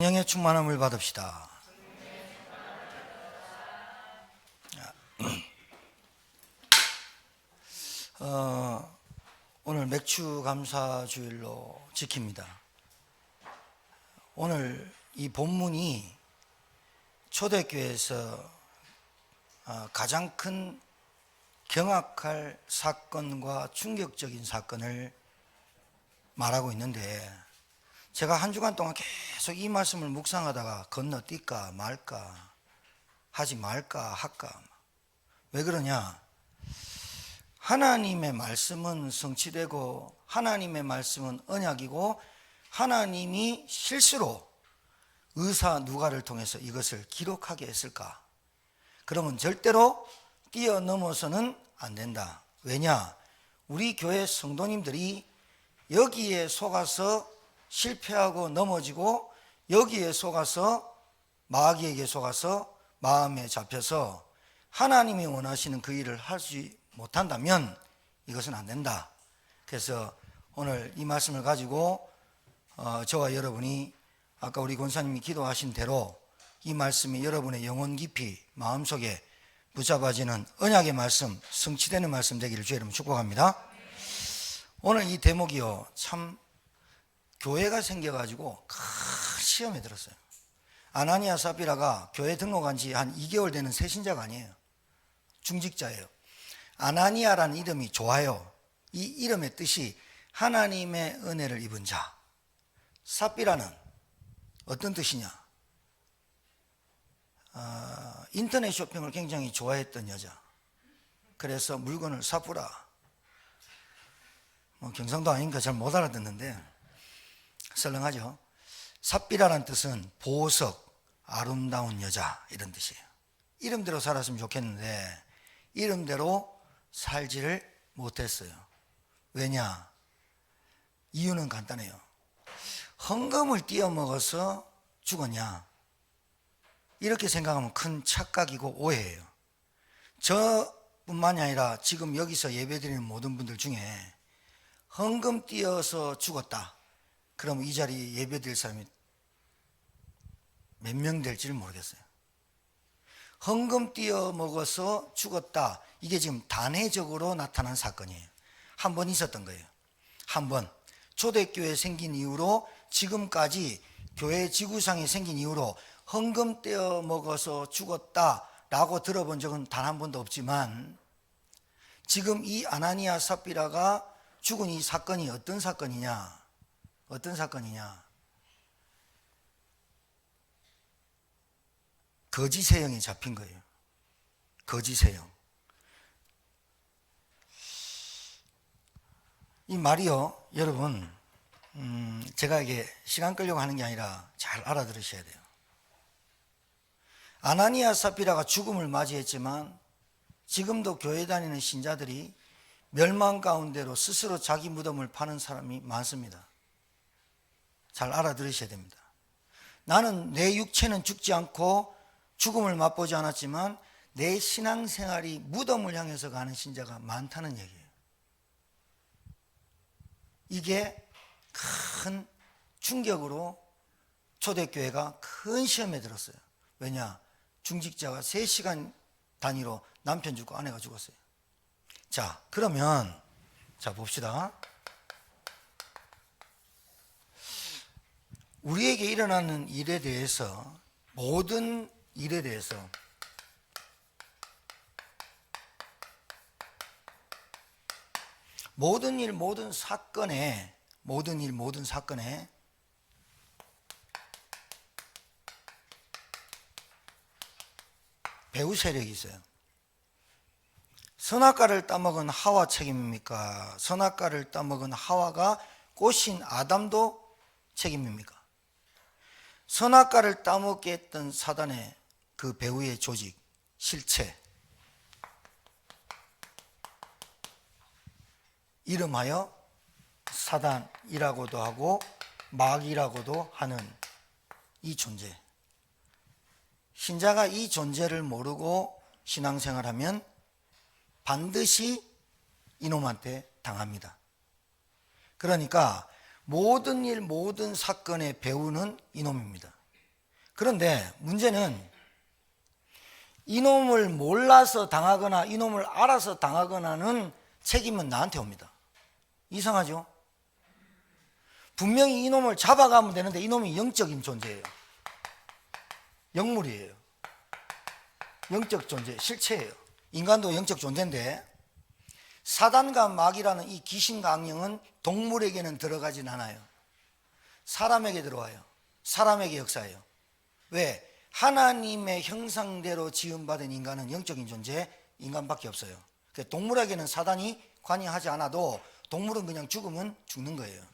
성령의 충만함을 받읍시다. 오늘 맥주 감사 주일로 지킵니다. 오늘 이 본문이 초대교회에서 가장 큰 경악할 사건과 충격적인 사건을 말하고 있는데, 제가 한 주간 동안 계속 이 말씀을 묵상하다가 건너뛸까 말까, 하지 말까 할까. 왜 그러냐? 하나님의 말씀은 성취되고 하나님의 말씀은 언약이고, 하나님이 실수로 의사 누가를 통해서 이것을 기록하게 했을까? 그러면 절대로 뛰어넘어서는 안 된다. 왜냐? 우리 교회 성도님들이 여기에 속아서 실패하고 넘어지고, 여기에 속아서 마귀에게 속아서 마음에 잡혀서 하나님이 원하시는 그 일을 하지 못한다면 이것은 안 된다. 그래서 오늘 이 말씀을 가지고 저와 여러분이 아까 우리 권사님이 기도하신 대로 이 말씀이 여러분의 영혼 깊이 마음속에 붙잡아지는 언약의 말씀, 성취되는 말씀 되기를 주의 이름으로 축복합니다. 오늘 이 대목이요, 참 교회가 생겨가지고 큰 시험에 들었어요. 아나니아 삽비라가 교회 등록한 지 한 2개월 되는 새 신자가 아니에요. 중직자예요. 아나니아라는 이름이 좋아요. 이 이름의 뜻이 하나님의 은혜를 입은 자. 삽비라는 어떤 뜻이냐? 인터넷 쇼핑을 굉장히 좋아했던 여자. 그래서 물건을 삽부라. 경상도 아니니까 잘 못 알아듣는데 썰렁하죠. 삽비라는 뜻은 보석, 아름다운 여자, 이런 뜻이에요. 이름대로 살았으면 좋겠는데 이름대로 살지를 못했어요. 왜냐? 이유는 간단해요. 헌금을 띄어먹어서 죽었냐? 이렇게 생각하면 큰 착각이고 오해예요. 저뿐만이 아니라 지금 여기서 예배드리는 모든 분들 중에 헌금 띄어서 죽었다, 그럼 이 자리에 예배드릴 사람이 몇 명 될지를 모르겠어요. 헌금 띄어 먹어서 죽었다, 이게 지금 단회적으로 나타난 사건이에요. 한 번 있었던 거예요. 한 번 초대교회 생긴 이후로 지금까지 교회 지구상에 생긴 이후로 헌금 떼어 먹어서 죽었다라고 들어본 적은 단 한 번도 없지만, 지금 이 아나니아 삽비라가 죽은 이 사건이 어떤 사건이냐? 어떤 사건이냐? 거짓세형에 잡힌 거예요. 거짓세형. 이 말이요, 여러분, 제가 이게 시간 끌려고 하는 게 아니라 잘 알아들으셔야 돼요. 아나니아 삽비라가 죽음을 맞이했지만 지금도 교회 다니는 신자들이 멸망 가운데로 스스로 자기 무덤을 파는 사람이 많습니다. 잘 알아들으셔야 됩니다. 나는 내 육체는 죽지 않고 죽음을 맛보지 않았지만 내 신앙생활이 무덤을 향해서 가는 신자가 많다는 얘기예요. 이게 큰 충격으로 초대교회가 큰 시험에 들었어요. 왜냐? 중직자가 3시간 단위로 남편 죽고 아내가 죽었어요. 자, 그러면 자 봅시다. 우리에게 일어나는 일에 대해서, 모든 일에 대해서 모든 일, 모든 사건에 배후 세력이 있어요. 선악과를 따먹은 하와 책임입니까? 선악과를 따먹은 하와가 꼬신 아담도 책임입니까? 선악과를 따먹게 했던 사단의 그 배후의 조직, 실체, 이름하여 사단이라고도 하고 마귀라고도 하는 이 존재. 신자가 이 존재를 모르고 신앙생활하면 반드시 이놈한테 당합니다. 그러니까 모든 일, 모든 사건의 배후는 이놈입니다. 그런데 문제는 이놈을 몰라서 당하거나 이놈을 알아서 당하거나는 책임은 나한테 옵니다. 이상하죠? 분명히 이놈을 잡아가면 되는데 이놈이 영적인 존재예요. 영물이에요. 영적 존재, 실체예요. 인간도 영적 존재인데 사단과 마귀라는 이 귀신과 악령은 동물에게는 들어가진 않아요. 사람에게 들어와요. 사람에게 역사해요. 왜? 하나님의 형상대로 지음받은 인간은 영적인 존재, 인간밖에 없어요. 동물에게는 사단이 관여하지 않아도 동물은 그냥 죽으면 죽는 거예요.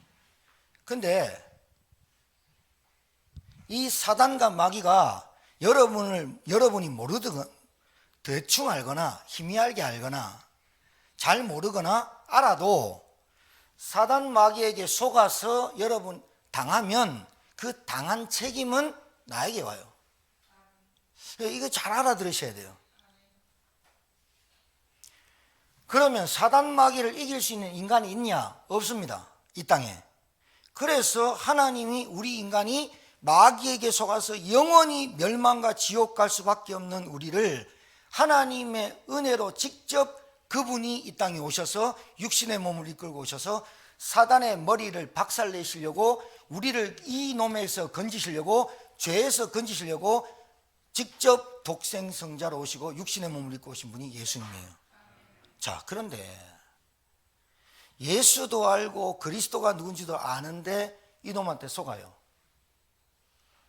근데 이 사단과 마귀가 여러분이 모르든 대충 알거나 희미하게 알거나 잘 모르거나 알아도 사단 마귀에게 속아서 여러분 당하면 그 당한 책임은 나에게 와요. 이거 잘 알아들으셔야 돼요. 그러면 사단 마귀를 이길 수 있는 인간이 있냐? 없습니다. 이 땅에. 그래서 하나님이 우리 인간이 마귀에게 속아서 영원히 멸망과 지옥 갈 수밖에 없는 우리를 하나님의 은혜로 직접 그분이 이 땅에 오셔서 육신의 몸을 이끌고 오셔서 사단의 머리를 박살내시려고 우리를 이 놈에서 건지시려고 죄에서 건지시려고 직접 독생성자로 오시고 육신의 몸을 입고 오신 분이 예수님이에요. 자, 그런데 예수도 알고 그리스도가 누군지도 아는데 이놈한테 속아요.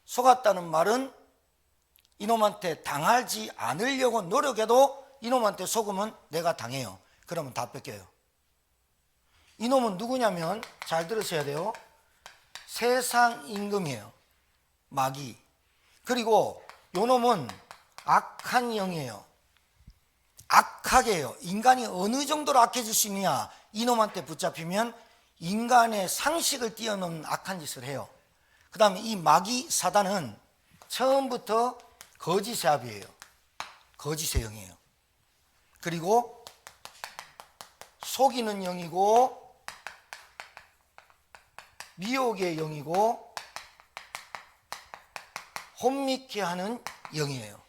속았다는 말은 이놈한테 당하지 않으려고 노력해도 이놈한테 속으면 내가 당해요. 그러면 다 뺏겨요. 이놈은 누구냐면 잘 들으셔야 돼요. 세상 임금이에요. 마귀. 그리고 요놈은 악한 영이에요. 악하게 해요. 인간이 어느 정도로 악해질 수 있느냐, 이놈한테 붙잡히면 인간의 상식을 뛰어넘는 악한 짓을 해요. 그 다음에 이 마귀 사단은 처음부터 거짓의 압이에요. 거짓의 영이에요. 그리고 속이는 영이고 미혹의 영이고 혼미케 하는 영이에요.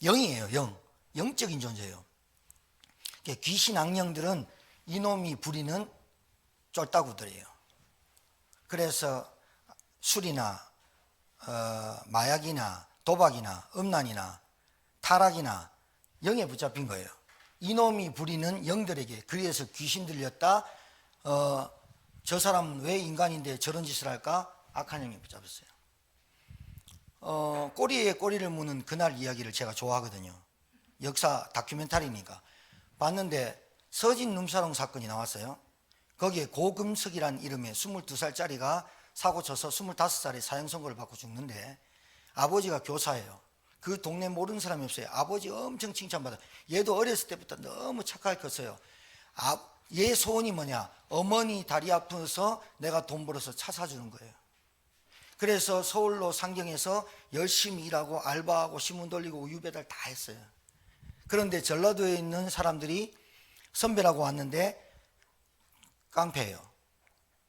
영이에요. 영적인 존재예요. 귀신 악령들은 이놈이 부리는 쫄따구들이에요. 그래서 술이나 마약이나 도박이나 음란이나 타락이나 영에 붙잡힌 거예요. 이놈이 부리는 영들에게. 그래서 귀신 들렸다, 저 사람은 왜 인간인데 저런 짓을 할까? 악한 영이 붙잡혔어요. 꼬리에 꼬리를 무는 그날 이야기를 제가 좋아하거든요. 역사 다큐멘터리니까. 봤는데 서진 눈사롱 사건이 나왔어요. 거기에 고금석이라는 이름의 22살짜리가 사고 쳐서 25살에 사형 선고를 받고 죽는데 아버지가 교사예요. 그 동네 모르는 사람이 없어요. 아버지 엄청 칭찬받아요. 얘도 어렸을 때부터 너무 착하게 컸어요. 얘 소원이 뭐냐? 어머니 다리 아파서 내가 돈 벌어서 차 사주는 거예요. 그래서 서울로 상경해서 열심히 일하고 알바하고 신문 돌리고 우유 배달 다 했어요. 그런데 전라도에 있는 사람들이 선배라고 왔는데 깡패예요.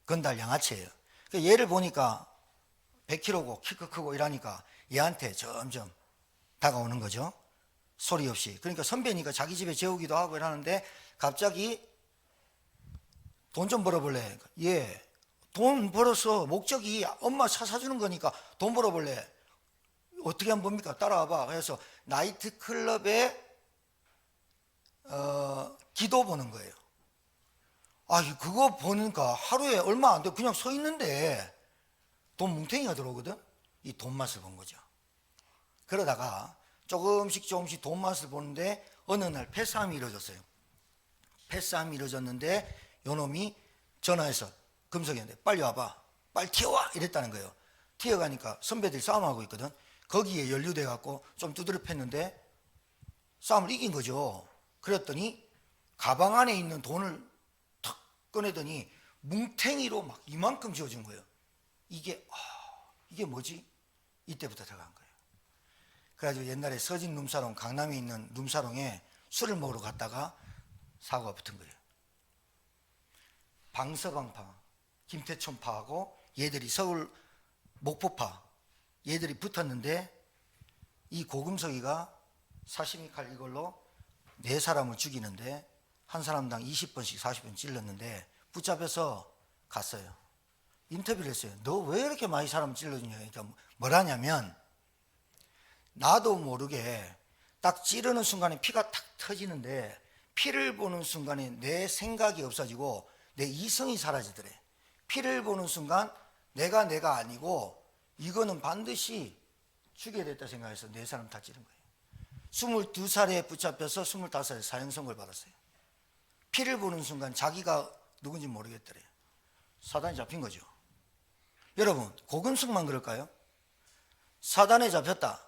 건달 양아치예요. 얘를 보니까 100kg고 키 크고 이러니까 얘한테 점점 다가오는 거죠. 소리 없이. 그러니까 선배니까 자기 집에 재우기도 하고 이러는데 갑자기 돈 좀 벌어볼래? 예. 돈 벌어서 목적이 엄마 차 사주는 거니까 돈 벌어볼래? 어떻게 하면 봅니까? 따라와봐. 그래서 나이트클럽에 기도 보는 거예요. 그거 보니까 하루에 얼마 안 돼. 그냥 서 있는데 돈 뭉탱이가 들어오거든. 이 돈 맛을 본 거죠. 그러다가 조금씩 돈 맛을 보는데 어느 날 패싸움이 이루어졌어요. 패싸움이 이루어졌는데 요놈이 전화해서 금석이한테 빨리 와봐, 빨리 튀어와 이랬다는 거예요. 튀어가니까 선배들이 싸움하고 있거든. 거기에 연루돼 갖고 좀 두드려 팼는데 싸움을 이긴 거죠. 그랬더니 가방 안에 있는 돈을 탁 꺼내더니 뭉탱이로 막 이만큼 지어준 거예요. 이게 뭐지? 이때부터 들어간 거예요. 그래가지고 옛날에 서진 룸사롱, 강남에 있는 룸사롱에 술을 먹으러 갔다가 사고가 붙은 거예요. 방서방파, 김태촌파하고 얘들이 서울 목포파 얘들이 붙었는데 이 고금속이가 사시미 칼 이걸로 4사람을 죽이는데 한 사람당 20번씩 40번 찔렀는데 붙잡혀서 갔어요. 인터뷰를 했어요. 너 왜 이렇게 많이 사람 찔러주냐. 그러니까 뭐라냐면 나도 모르게 딱 찌르는 순간에 피가 탁 터지는데 피를 보는 순간에 내 생각이 없어지고 내 이성이 사라지더래. 피를 보는 순간 내가 아니고 이거는 반드시 죽여야 됐다 생각해서 4사람 다 찌른 거예요. 22살에 붙잡혀서 25살에 사형 선고를 받았어요. 피를 보는 순간 자기가 누군지 모르겠더래요. 사단이 잡힌 거죠. 여러분, 고금속만 그럴까요? 사단에 잡혔다.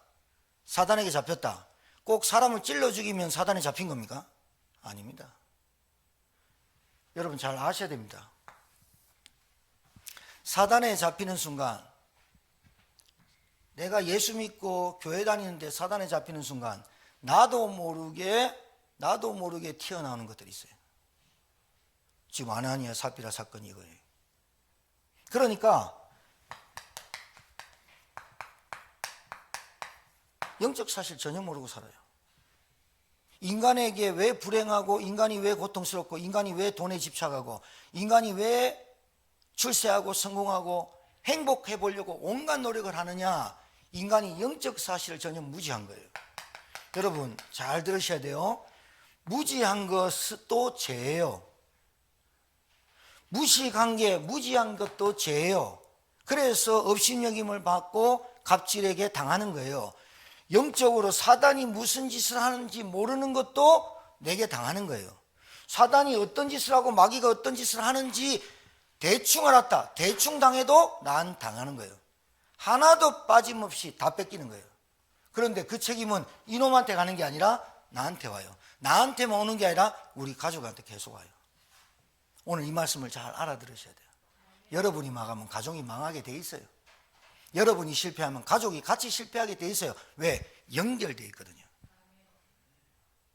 사단에게 잡혔다. 꼭 사람을 찔러 죽이면 사단에 잡힌 겁니까? 아닙니다. 여러분 잘 아셔야 됩니다. 사단에 잡히는 순간, 내가 예수 믿고 교회 다니는데 사단에 잡히는 순간 나도 모르게 튀어나오는 것들이 있어요. 지금 아나니아 삽비라 사건이 이거예요. 그러니까 영적 사실 전혀 모르고 살아요. 인간에게 왜 불행하고, 인간이 왜 고통스럽고, 인간이 왜 돈에 집착하고, 인간이 왜 출세하고 성공하고 행복해 보려고 온갖 노력을 하느냐. 인간이 영적 사실을 전혀 무지한 거예요. 여러분 잘 들으셔야 돼요. 무지한 것도 죄예요. 무식한 게 무지한 것도 죄예요. 그래서 업신여김을 받고 갑질에게 당하는 거예요. 영적으로 사단이 무슨 짓을 하는지 모르는 것도 내게 당하는 거예요. 사단이 어떤 짓을 하고 마귀가 어떤 짓을 하는지 대충 알았다. 대충 당해도 난 당하는 거예요. 하나도 빠짐없이 다 뺏기는 거예요. 그런데 그 책임은 이놈한테 가는 게 아니라 나한테 와요. 나한테만 오는 게 아니라 우리 가족한테 계속 와요. 오늘 이 말씀을 잘 알아들으셔야 돼요. 여러분이 망하면 가족이 망하게 돼 있어요. 여러분이 실패하면 가족이 같이 실패하게 돼 있어요. 왜? 연결돼 있거든요.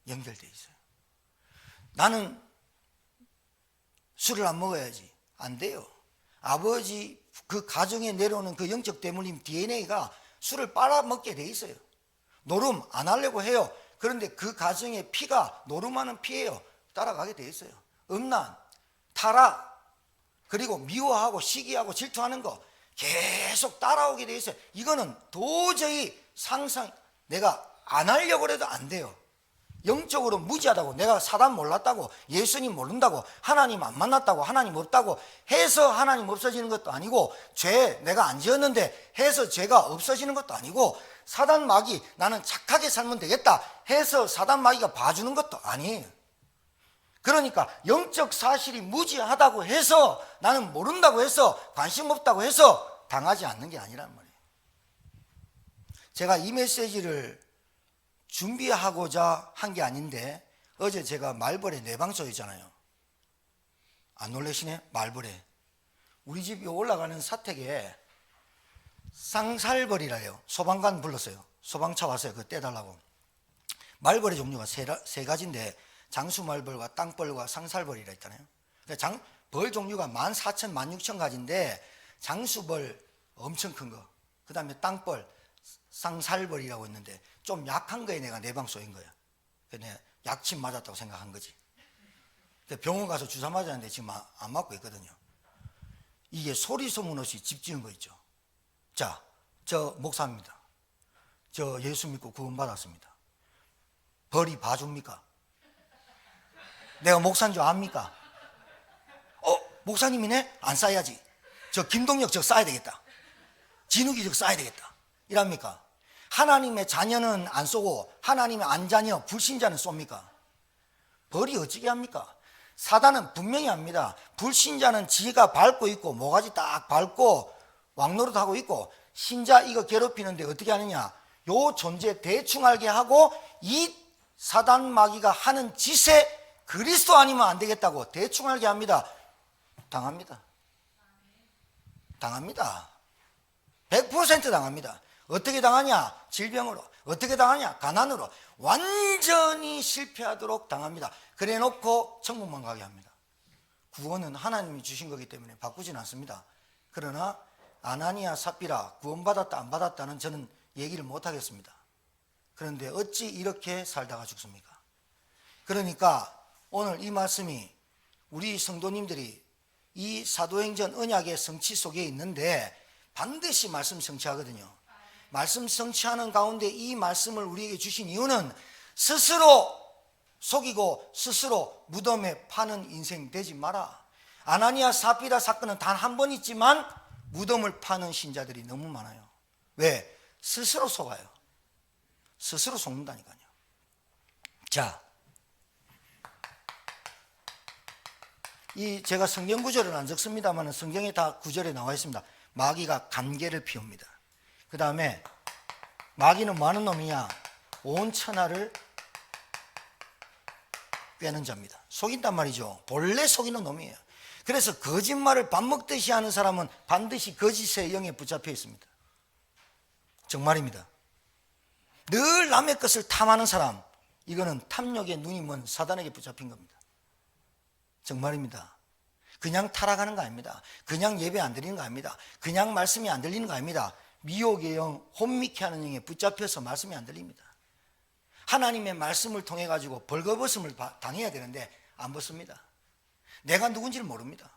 연결돼 있어요. 나는 술을 안 먹어야지. 안 돼요. 아버지 그 가정에 내려오는 그 영적 대물림 DNA가 술을 빨아먹게 돼 있어요. 노름 안 하려고 해요. 그런데 그 가정의 피가 노름하는 피예요. 따라가게 돼 있어요. 음란, 타락, 그리고 미워하고 시기하고 질투하는 거 계속 따라오게 돼 있어요. 이거는 도저히 내가 안 하려고 해도 안 돼요. 영적으로 무지하다고, 내가 사단 몰랐다고, 예수님 모른다고, 하나님 안 만났다고, 하나님 없다고 해서 하나님 없어지는 것도 아니고, 죄 내가 안 지었는데 해서 죄가 없어지는 것도 아니고, 사단 마귀 나는 착하게 살면 되겠다 해서 사단 마귀가 봐주는 것도 아니에요. 그러니까 영적 사실이 무지하다고 해서, 나는 모른다고 해서, 관심 없다고 해서 당하지 않는 게 아니란 말이에요. 제가 이 메시지를 준비하고자 한 게 아닌데, 어제 제가 말벌에 내방소 있잖아요. 안 놀라시네? 말벌에. 우리 집에 올라가는 사택에 쌍살벌이라요. 소방관 불렀어요. 소방차 왔어요. 그거 떼달라고. 말벌의 종류가 세 가지인데 장수말벌과 땅벌과 쌍살벌이라 있잖아요. 벌 종류가 14,000, 16,000가지인데 장수벌 엄청 큰 거, 그 다음에 땅벌, 쌍살벌이라고 있는데 좀 약한 거에 내가 내방소인 거야. 내가 약침 맞았다고 생각한 거지. 병원 가서 주사 맞았는데 지금 안 맞고 있거든요. 이게 소리 소문 없이 집 지은 거 있죠. 자, 저 목사입니다. 저 예수 믿고 구원 받았습니다. 벌이 봐줍니까? 내가 목사인 줄 압니까? 목사님이네? 안 싸야지. 저 김동혁 저 싸야 되겠다. 진욱이 저 싸야 되겠다. 이랍니까? 하나님의 자녀는 안 쏘고 하나님의 안자녀 불신자는 쏩니까? 벌이 어찌게 합니까? 사단은 분명히 합니다. 불신자는 지가 밟고 있고 모가지 딱 밟고 왕노릇하고 있고, 신자 이거 괴롭히는데 어떻게 하느냐, 요 존재 대충 알게 하고 이 사단 마귀가 하는 짓에 그리스도 아니면 안 되겠다고 대충 알게 합니다. 당합니다. 당합니다. 100% 당합니다. 어떻게 당하냐? 질병으로. 어떻게 당하냐? 가난으로. 완전히 실패하도록 당합니다. 그래 놓고 천국만 가게 합니다. 구원은 하나님이 주신 거기 때문에 바꾸지는 않습니다. 그러나 아나니아 삽비라 구원받았다 안 받았다는 저는 얘기를 못하겠습니다. 그런데 어찌 이렇게 살다가 죽습니까? 그러니까 오늘 이 말씀이 우리 성도님들이 이 사도행전 언약의 성취 속에 있는데 반드시 말씀 성취하거든요. 말씀 성취하는 가운데 이 말씀을 우리에게 주신 이유는 스스로 속이고 스스로 무덤에 파는 인생 되지 마라. 아나니아 삽비라 사건은 단 한 번 있지만 무덤을 파는 신자들이 너무 많아요. 왜? 스스로 속아요. 스스로 속는다니까요. 자, 제가 성경 구절을 안 적습니다만 성경에 다 구절에 나와 있습니다. 마귀가 간계를 피웁니다. 그 다음에 마귀는 뭐 하는 놈이냐? 온 천하를 꿰는 자입니다. 속인단 말이죠. 본래 속이는 놈이에요. 그래서 거짓말을 밥 먹듯이 하는 사람은 반드시 거짓의 영에 붙잡혀 있습니다. 정말입니다. 늘 남의 것을 탐하는 사람, 이거는 탐욕의 눈이 먼 사단에게 붙잡힌 겁니다. 정말입니다. 그냥 타락하는 거 아닙니다. 그냥 예배 안 드리는 거 아닙니다. 그냥 말씀이 안 들리는 거 아닙니다. 미혹의 영, 혼미케 하는 영에 붙잡혀서 말씀이 안 들립니다. 하나님의 말씀을 통해 가지고 벌거벗음을 당해야 되는데 안 벗습니다. 내가 누군지를 모릅니다.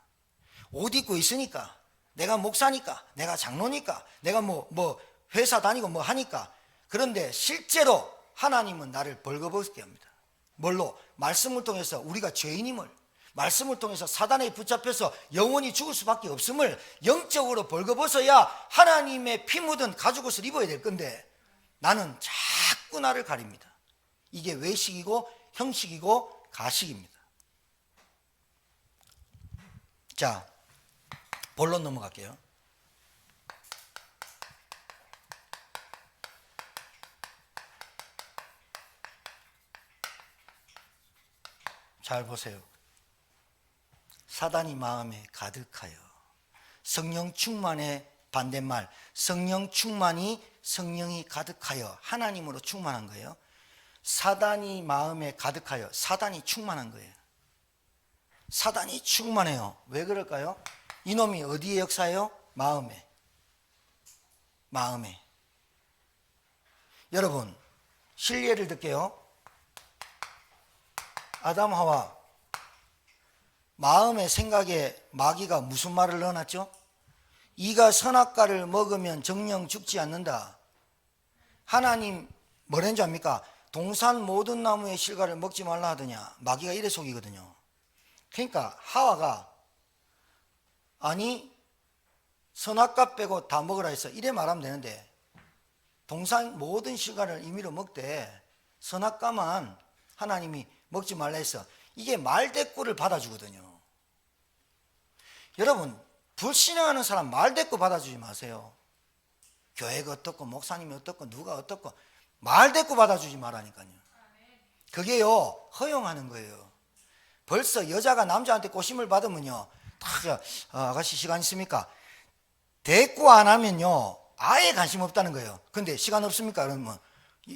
옷 입고 있으니까, 내가 목사니까, 내가 장로니까, 내가 뭐 회사 다니고 뭐 하니까. 그런데 실제로 하나님은 나를 벌거벗게 합니다. 뭘로? 말씀을 통해서 우리가 죄인임을, 말씀을 통해서 사단에 붙잡혀서 영원히 죽을 수밖에 없음을 영적으로 벌거벗어야 하나님의 피 묻은 가죽옷을 입어야 될 건데 나는 자꾸 나를 가립니다. 이게 외식이고 형식이고 가식입니다. 자, 본론 넘어갈게요. 잘 보세요. 사단이 마음에 가득하여. 성령 충만의 반대말, 성령 충만이 성령이 가득하여 하나님으로 충만한 거예요. 사단이 마음에 가득하여, 사단이 충만한 거예요. 사단이 충만해요. 왜 그럴까요? 이놈이 어디에 역사해요? 마음에. 마음에. 여러분, 실례를 듣게요. 아담 하와 마음의 생각에 마귀가 무슨 말을 넣어놨죠? 이가 선악과를 먹으면 정령 죽지 않는다. 하나님 뭐라는 줄 압니까? 동산 모든 나무의 실과를 먹지 말라 하더냐. 마귀가 이래 속이거든요. 그러니까 하와가 아니 선악과 빼고 다 먹으라 해서 이래 말하면 되는데 동산 모든 실과를 임의로 먹되 선악과만 하나님이 먹지 말라 해서 이게 말대꾸를 받아주거든요. 여러분, 불신앙하는 사람 말대꾸 받아주지 마세요. 교회가 어떻고 목사님이 어떻고 누가 어떻고 말대꾸 받아주지 말라니까요. 그게요 허용하는 거예요. 벌써 여자가 남자한테 꼬심을 받으면요 아가씨 시간 있습니까? 대꾸 안 하면요 아예 관심 없다는 거예요. 근데 시간 없습니까? 그러면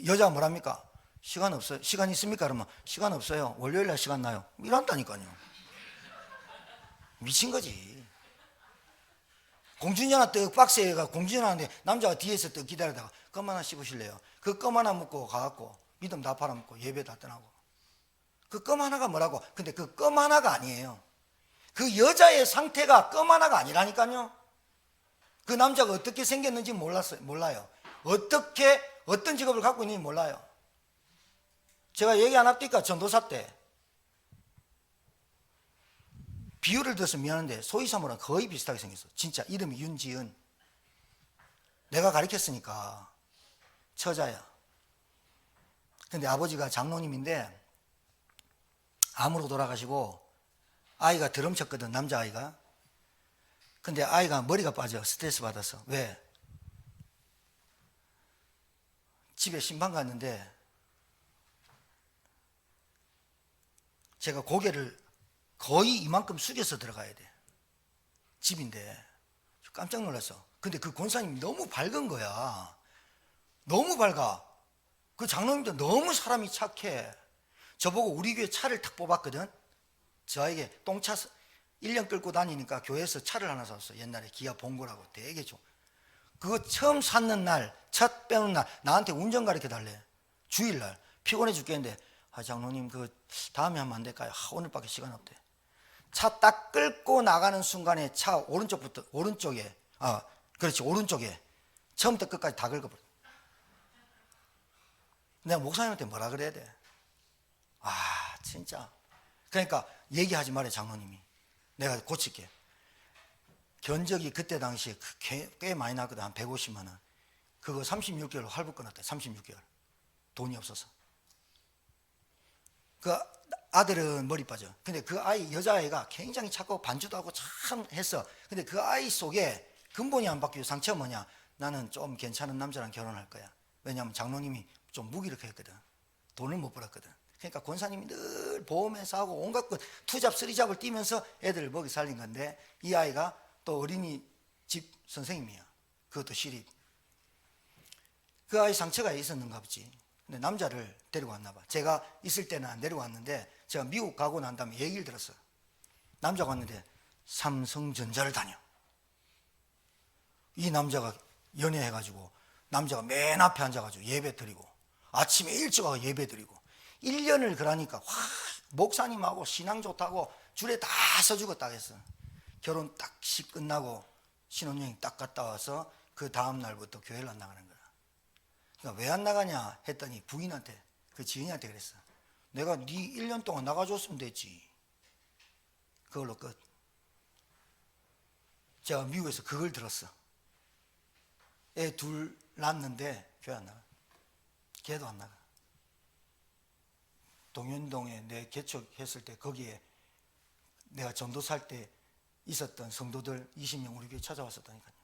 여자가 뭐랍니까? 시간 없어요. 시간 있습니까? 그러면 시간 없어요. 월요일날 시간 나요. 이런다니까요. 미친 거지. 공주님 하나 떡 박스에가 공주님 하는데 남자가 뒤에서 떡 기다리다가 껌 하나 씹으실래요? 그 껌 하나 먹고 가갖고 믿음 다 팔아먹고 예배 다 떠나고. 그 껌 하나가 뭐라고? 근데 그 껌 하나가 아니에요. 그 여자의 상태가 껌 하나가 아니라니까요. 그 남자가 어떻게 생겼는지 몰라요. 어떤 직업을 갖고 있는지 몰라요. 제가 얘기 안 합니까? 전도사 때 비유를 들어서 미안한데 소희사모랑 거의 비슷하게 생겼어. 진짜 이름이 윤지은. 내가 가르쳤으니까 처자야. 근데 아버지가 장로님인데 암으로 돌아가시고 아이가 드럼 쳤거든. 남자아이가. 근데 아이가 머리가 빠져. 스트레스 받아서. 왜? 집에 신방 갔는데 제가 고개를 거의 이만큼 숙여서 들어가야 돼. 집인데 깜짝 놀랐어. 근데 그 권사님이 너무 밝은 거야. 너무 밝아. 그 장로님도 너무 사람이 착해. 저보고 우리 교회 차를 탁 뽑았거든. 저에게 똥차 1년 끌고 다니니까 교회에서 차를 하나 샀어. 옛날에 기아 봉고라고 되게 좋아. 그거 처음 샀는 날, 첫 빼는 날 나한테 운전 가르쳐 달래. 주일날 피곤해 죽겠는데 장로님 그 다음에 하면 안 될까요? 오늘밖에 시간 없대. 차 딱 끌고 나가는 순간에 차 오른쪽부터 오른쪽에 그렇지 오른쪽에 처음부터 끝까지 다 긁어버려. 내가 목사님한테 뭐라 그래야 돼? 진짜. 그러니까 얘기하지 말아요. 장로님이 내가 고칠게. 견적이 그때 당시에 꽤 많이 나거든. 한 150만 원. 그거 36개월 할부 끊었대. 36개월 돈이 없어서. 그 아들은 머리 빠져. 근데 그 아이 여자아이가 굉장히 착하고 반주도 하고 참 했어. 근데 그 아이 속에 근본이 안 바뀌고 상처가 뭐냐, 나는 좀 괜찮은 남자랑 결혼할 거야. 왜냐하면 장로님이 좀 무기력했거든. 돈을 못 벌었거든. 그러니까 권사님이 늘 보험회사 하고 온갖 것 투잡 쓰리잡을 뛰면서 애들을 먹이 살린 건데, 이 아이가 또 어린이집 선생님이야. 그것도 시립. 그 아이 상처가 있었는가 보지. 근데 남자를 데리고 왔나 봐. 제가 있을 때는 안 데리고 왔는데 제가 미국 가고 난 다음에 얘기를 들었어요. 남자가 왔는데 삼성전자를 다녀. 이 남자가 연애해가지고 남자가 맨 앞에 앉아가지고 예배 드리고 아침에 일찍 와서 예배 드리고 1년을 그러니까 목사님하고 신앙 좋다고 줄에 다 서주겠다 했어. 결혼 딱씩 끝나고 신혼여행 딱 갔다 와서 그 다음 날부터 교회를 안 나가는 거야. 그러니까 왜 안 나가냐 했더니 부인한테, 그 지은이한테 그랬어. 내가 네 1년 동안 나가줬으면 됐지. 그걸로 끝. 제가 미국에서 그걸 들었어. 애 둘 낳았는데 교회 안 나가. 걔도 안 나가. 동현동에 내 개척했을 때 거기에 내가 전도살 때 있었던 성도들 20명 우리 교회 찾아왔었다니까요.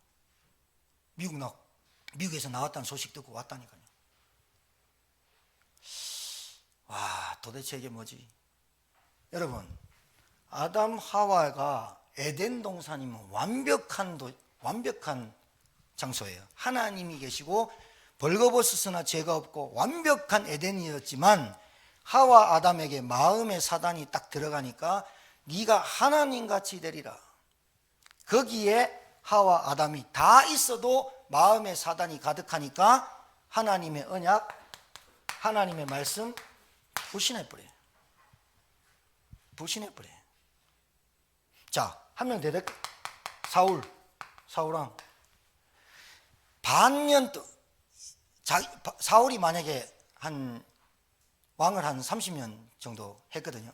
미국에서 나왔다는 소식 듣고 왔다니까요. 와, 도대체 이게 뭐지? 여러분, 아담 하와가 에덴 동산이면 완벽한 장소예요. 하나님이 계시고 벌거벗었으나 죄가 없고 완벽한 에덴이었지만 하와 아담에게 마음의 사단이 딱 들어가니까 네가 하나님같이 되리라. 거기에 하와 아담이 다 있어도 마음의 사단이 가득하니까 하나님의 언약, 하나님의 말씀 불신해버려요. 불신해버려요. 자, 한 명 더 될까? 사울왕 반년 또 사울이 만약에 왕을 한 30년 정도 했거든요.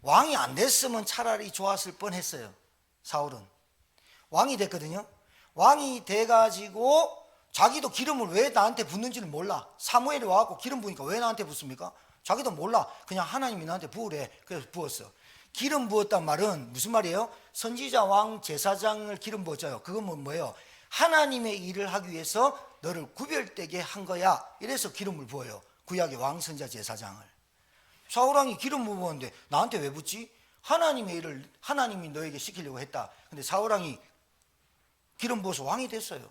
왕이 안 됐으면 차라리 좋았을 뻔했어요. 사울은 왕이 됐거든요. 왕이 돼가지고 자기도 기름을 왜 나한테 붓는지는 몰라. 사무엘이 와갖고 기름 부으니까 왜 나한테 붓습니까? 자기도 몰라. 그냥 하나님이 나한테 부으래. 그래서 부었어. 기름 부었단 말은 무슨 말이에요? 선지자, 왕, 제사장을 기름 부었잖아요. 그건 뭐예요? 하나님의 일을 하기 위해서 너를 구별되게 한 거야. 이래서 기름을 부어요. 구약의 왕, 선지자, 제사장을. 사울왕이 기름 부었는데 나한테 왜 붓지? 하나님의 일을 하나님이 너에게 시키려고 했다. 근데 사울왕이 기름 부어서 왕이 됐어요.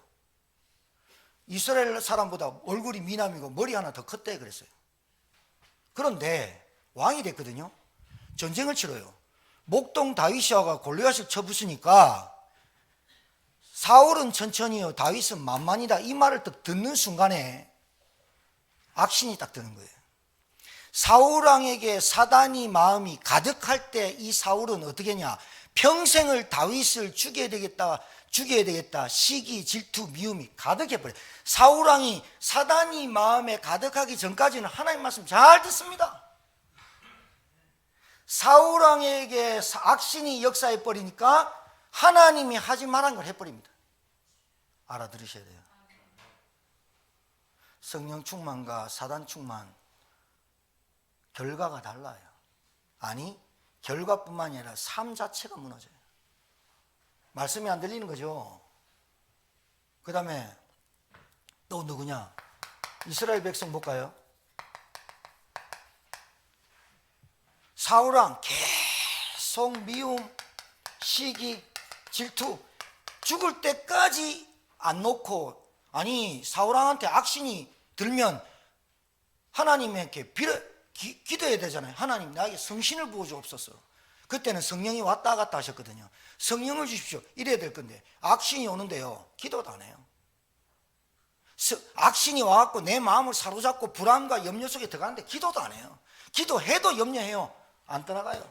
이스라엘 사람보다 얼굴이 미남이고 머리 하나 더 컸대 그랬어요. 그런데 왕이 됐거든요. 전쟁을 치러요. 목동 다윗이가 골리앗을 쳐부수니까 사울은 천천히요, 다윗은 만만이다. 이 말을 딱 듣는 순간에 악신이 딱 드는 거예요. 사울왕에게 사단이 마음이 가득할 때 이 사울은 어떻게 했냐? 평생을 다윗을 죽여야 되겠다. 시기, 질투, 미움이 가득해버려요. 사울왕이 사단이 마음에 가득하기 전까지는 하나님 말씀 잘 듣습니다. 사울왕에게 악신이 역사해버리니까 하나님이 하지 말한 걸 해버립니다. 알아들으셔야 돼요. 성령 충만과 사단 충만 결과가 달라요. 아니, 결과뿐만 아니라 삶 자체가 무너져요. 말씀이 안 들리는 거죠. 그 다음에 또 누구냐? 이스라엘 백성 볼까요? 사울왕 계속 미움, 시기, 질투, 죽을 때까지 안 놓고, 아니 사울왕한테 악신이 들면 하나님에게 기도해야 되잖아요. 하나님 나에게 성신을 부어주옵소서. 그때는 성령이 왔다 갔다 하셨거든요. 성령을 주십시오. 이래야 될 건데 악신이 오는데요, 기도도 안 해요. 악신이 와갖고 내 마음을 사로잡고 불안과 염려 속에 들어가는데 기도도 안 해요. 기도해도 염려해요. 안 떠나가요.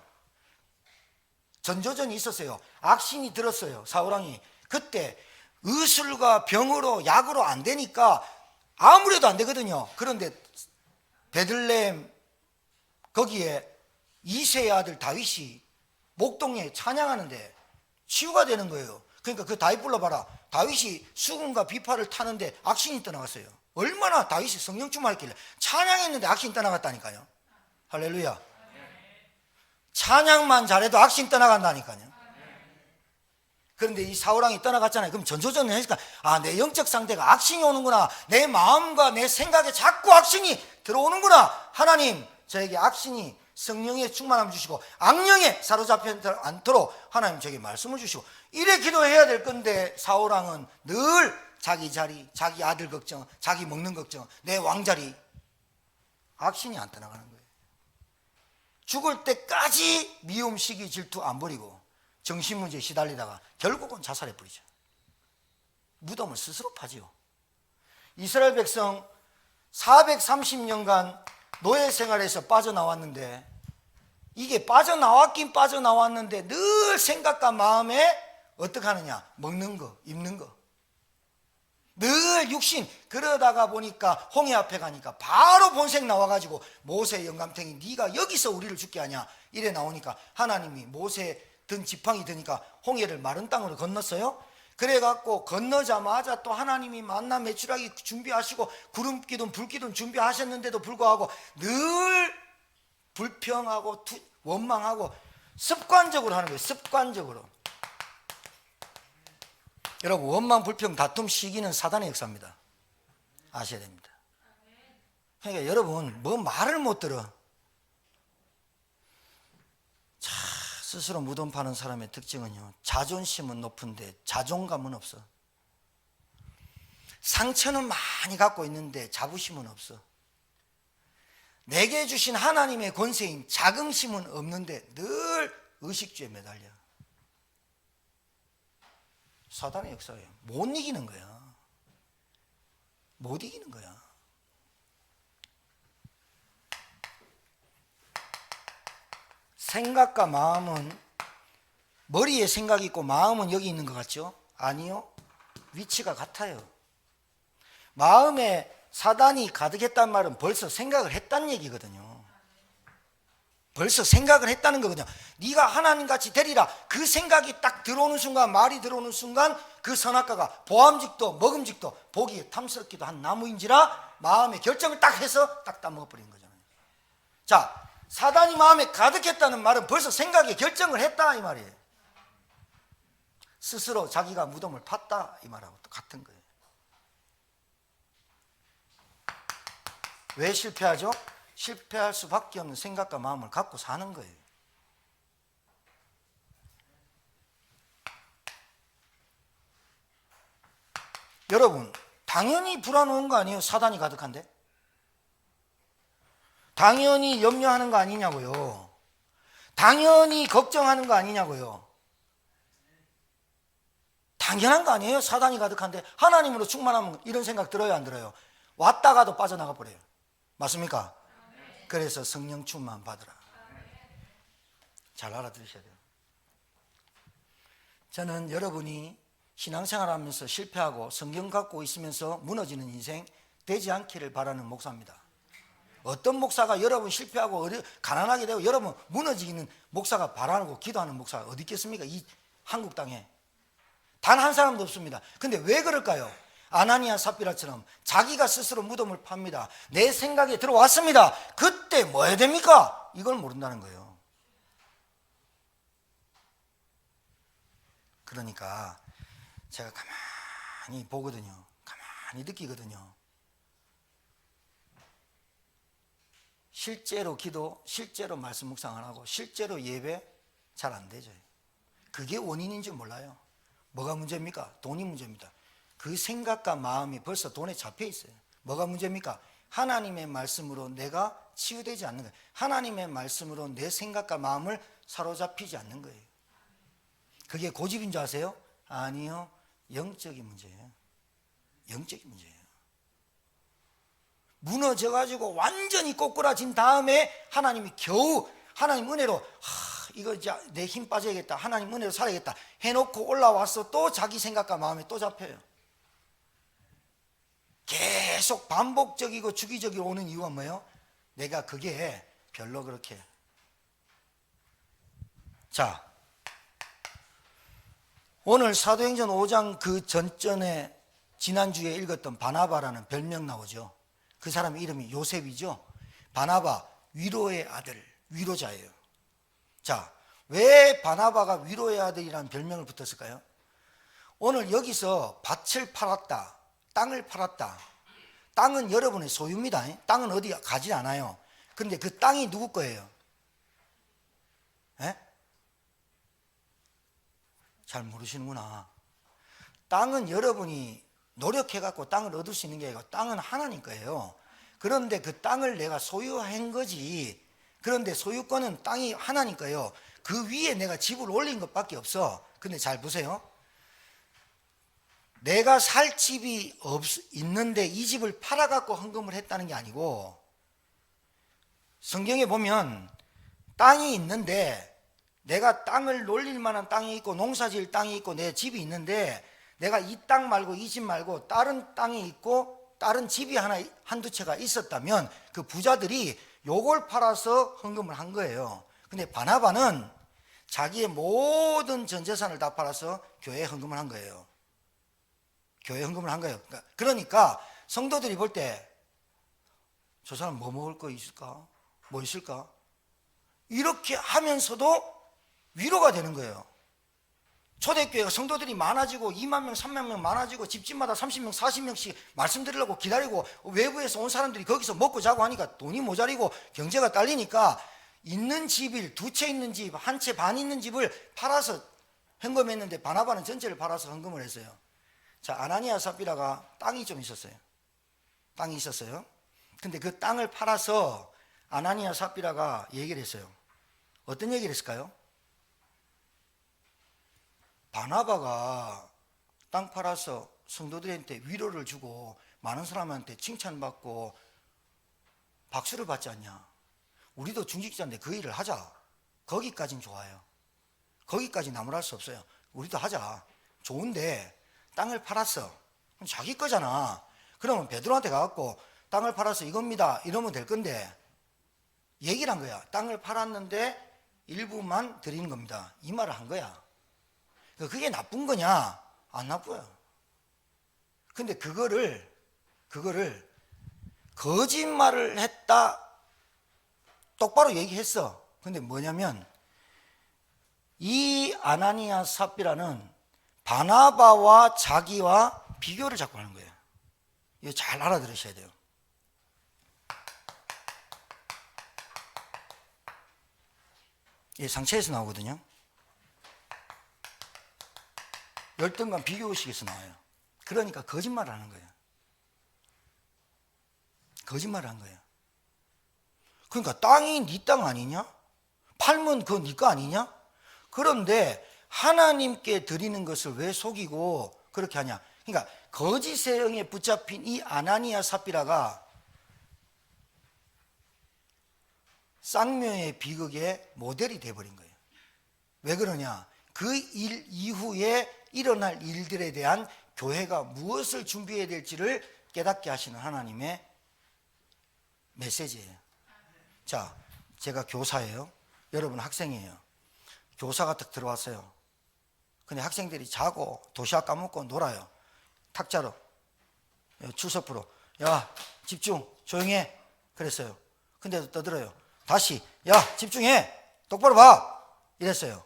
전조전이 있었어요. 악신이 들었어요. 사울왕이. 그때 의술과 병으로 약으로 안 되니까 아무래도 안 되거든요. 그런데 베들레헴 거기에 이새의 아들 다윗이 목동에 찬양하는데 치유가 되는 거예요. 그러니까 그 다윗 불러봐라. 다윗이 수금과 비파를 타는데 악신이 떠나갔어요. 얼마나 다윗이 성령 충만했길래. 찬양했는데 악신이 떠나갔다니까요. 할렐루야. 찬양만 잘해도 악신 떠나간다니까요. 그런데 이 사울왕이 떠나갔잖아요. 그럼 전조전을 했으니까 내 영적 상태가 악신이 오는구나. 내 마음과 내 생각에 자꾸 악신이 들어오는구나. 하나님, 저에게 악신이 성령의 충만함을 주시고 악령에 사로잡혀 않도록 하나님 저에게 말씀을 주시고, 이래 기도해야 될 건데 사울왕은 늘 자기 자리, 자기 아들 걱정, 자기 먹는 걱정, 내 왕자리. 악신이 안 떠나가는 거예요. 죽을 때까지 미움, 시기, 질투 안 버리고 정신문제에 시달리다가 결국은 자살해버리죠. 무덤을 스스로 파지요. 이스라엘 백성 430년간 노예 생활에서 빠져나왔는데, 이게 빠져나왔긴 빠져나왔는데 늘 생각과 마음에 어떻게 하느냐? 먹는 거, 입는 거. 늘 육신. 그러다가 보니까 홍해 앞에 가니까 바로 본색 나와가지고 모세의 영감탱이, 네가 여기서 우리를 죽게 하냐? 이래 나오니까 하나님이 모세 든 지팡이 드니까 홍해를 마른 땅으로 건넜어요. 그래갖고 건너자마자 또 하나님이 만나 메추라기 준비하시고 구름 기둥 불 기둥 준비하셨는데도 불구하고 늘 불평하고 원망하고 습관적으로 하는 거예요. 습관적으로. 여러분, 원망 불평 다툼 시기는 사단의 역사입니다. 아셔야 됩니다. 그러니까 여러분, 뭐 말을 못 들어. 자, 스스로 무덤 파는 사람의 특징은요, 자존심은 높은데 자존감은 없어. 상처는 많이 갖고 있는데 자부심은 없어. 내게 주신 하나님의 권세인 자긍심은 없는데 늘 의식주에 매달려. 사단의 역사예요. 못 이기는 거야. 못 이기는 거야. 생각과 마음은, 머리에 생각이 있고 마음은 여기 있는 것 같죠? 아니요. 위치가 같아요. 마음에 사단이 가득했단 말은 벌써 생각을 했다는 얘기거든요. 벌써 생각을 했다는 거거든요. 네가 하나님같이 되리라. 그 생각이 딱 들어오는 순간, 말이 들어오는 순간 그 선악과가 보암직도 먹음직도 보기에 탐스럽기도 한 나무인지라 마음의 결정을 딱 해서 딱 따먹어버린 거잖아요. 자, 사단이 마음에 가득했다는 말은 벌써 생각에 결정을 했다 이 말이에요. 스스로 자기가 무덤을 팠다 이 말하고 똑같은 거예요. 왜 실패하죠? 실패할 수밖에 없는 생각과 마음을 갖고 사는 거예요. 여러분, 당연히 불안 오는 거 아니에요? 사단이 가득한데? 당연히 염려하는 거 아니냐고요. 당연히 걱정하는 거 아니냐고요. 당연한 거 아니에요? 사단이 가득한데 하나님으로 충만하면 이런 생각 들어요, 안 들어요? 왔다가도 빠져나가 버려요. 맞습니까? 그래서 성령 충만 받으라. 잘 알아들으셔야 돼요. 저는 여러분이 신앙생활하면서 실패하고 성경 갖고 있으면서 무너지는 인생 되지 않기를 바라는 목사입니다. 어떤 목사가 여러분 실패하고 가난하게 되고 여러분 무너지는 목사가 바라고 기도하는 목사가 어디 있겠습니까? 이 한국 땅에 단 한 사람도 없습니다. 근데 왜 그럴까요? 아나니아 삽비라처럼 자기가 스스로 무덤을 팝니다. 내 생각에 들어왔습니다. 그때 뭐 해야 됩니까? 이걸 모른다는 거예요. 그러니까 제가 가만히 보거든요. 가만히 느끼거든요. 실제로 기도, 실제로 말씀 묵상을 하고 실제로 예배 잘 안 되죠. 그게 원인인 줄 몰라요. 뭐가 문제입니까? 돈이 문제입니다. 그 생각과 마음이 벌써 돈에 잡혀 있어요. 뭐가 문제입니까? 하나님의 말씀으로 내가 치유되지 않는 거예요. 하나님의 말씀으로 내 생각과 마음을 사로잡히지 않는 거예요. 그게 고집인 줄 아세요? 아니요. 영적인 문제예요. 영적인 문제예요. 무너져가지고 완전히 꼬꾸라진 다음에 하나님이 겨우 하나님 은혜로 이거 이제 내 힘 빠져야겠다, 하나님 은혜로 살아야겠다 해놓고 올라와서 또 자기 생각과 마음에 또 잡혀요. 계속 반복적이고 주기적으로 오는 이유가 뭐예요? 내가 그게 별로 그렇게. 자, 오늘 사도행전 5장 그 전전에 지난주에 읽었던 바나바라는 별명 나오죠. 그 사람 이름이 요셉이죠. 바나바, 위로의 아들, 위로자예요. 자, 왜 바나바가 위로의 아들이라는 별명을 붙었을까요? 오늘 여기서 밭을 팔았다, 땅을 팔았다. 땅은 여러분의 소유입니다. 땅은 어디 가지 않아요. 그런데 그 땅이 누구 거예요? 에? 잘 모르시는구나. 땅은 여러분이 노력해갖고 땅을 얻을 수 있는 게 아니고 땅은 하나님 거예요. 그런데 그 땅을 내가 소유한 거지. 그런데 소유권은 땅이 하나님 거예요. 그 위에 내가 집을 올린 것밖에 없어. 근데 잘 보세요. 내가 살 집이 있는데 이 집을 팔아갖고 헌금을 했다는 게 아니고, 성경에 보면 땅이 있는데 내가 땅을 놀릴 만한 땅이 있고 농사지을 땅이 있고 내 집이 있는데 내가 이 땅 말고 이 집 말고 다른 땅이 있고 다른 집이 한두 채가 있었다면 그 부자들이 요걸 팔아서 헌금을 한 거예요. 근데 바나바는 자기의 모든 전 재산을 다 팔아서 교회에 헌금을 한 거예요. 교회에 헌금을 한 거예요. 그러니까 성도들이 볼 때 저 사람 뭐 먹을 거 있을까? 뭐 있을까? 이렇게 하면서도 위로가 되는 거예요. 초대교회가 성도들이 많아지고 2만 명, 3만 명 많아지고 집집마다 30명, 40명씩 말씀 드리려고 기다리고 외부에서 온 사람들이 거기서 먹고 자고 하니까 돈이 모자리고 경제가 딸리니까 있는 집을 두 채 있는 집, 한 채 반 있는 집을 팔아서 헌금했는데 바나바는 전체를 팔아서 헌금을 했어요. 자, 아나니아 삽비라가 땅이 좀 있었어요. 땅이 있었어요. 근데 그 땅을 팔아서 아나니아 삽비라가 얘기를 했어요. 어떤 얘기를 했을까요? 바나바가 땅 팔아서 성도들한테 위로를 주고 많은 사람한테 칭찬받고 박수를 받지 않냐. 우리도 중직자인데 그 일을 하자. 거기까진 좋아요. 거기까지 나무랄 수 없어요. 우리도 하자. 좋은데 땅을 팔았어. 그럼 자기 거잖아. 그러면 베드로한테 가갖고 땅을 팔아서 이겁니다 이러면 될 건데 얘기를 한 거야. 땅을 팔았는데 일부만 드리는 겁니다. 이 말을 한 거야. 그게 나쁜 거냐? 안 나빠요. 근데 그거를 거짓말을 했다 똑바로 얘기했어. 근데 뭐냐면 이 아나니아 삽비라는 바나바와 자기와 비교를 자꾸 하는 거예요. 이거 잘 알아들으셔야 돼요. 이게 상체에서 나오거든요. 열등감 비교의식에서 나와요. 그러니까 거짓말을 하는 거예요. 거짓말을 한 거예요. 그러니까 땅이 네 땅 아니냐? 팔면 그거 네 거 아니냐? 그런데 하나님께 드리는 것을 왜 속이고 그렇게 하냐? 그러니까 거짓의 영에 붙잡힌 이 아나니아 삽비라가 쌍묘의 비극의 모델이 돼버린 거예요. 왜 그러냐? 그 일 이후에 일어날 일들에 대한 교회가 무엇을 준비해야 될지를 깨닫게 하시는 하나님의 메시지예요. 자, 제가 교사예요. 여러분 학생이에요. 교사가 딱 들어왔어요. 근데 학생들이 자고 도시락 까먹고 놀아요. 탁자로 출석부로 야 집중 조용해 그랬어요. 근데도 떠들어요. 다시 야 집중해 똑바로 봐 이랬어요.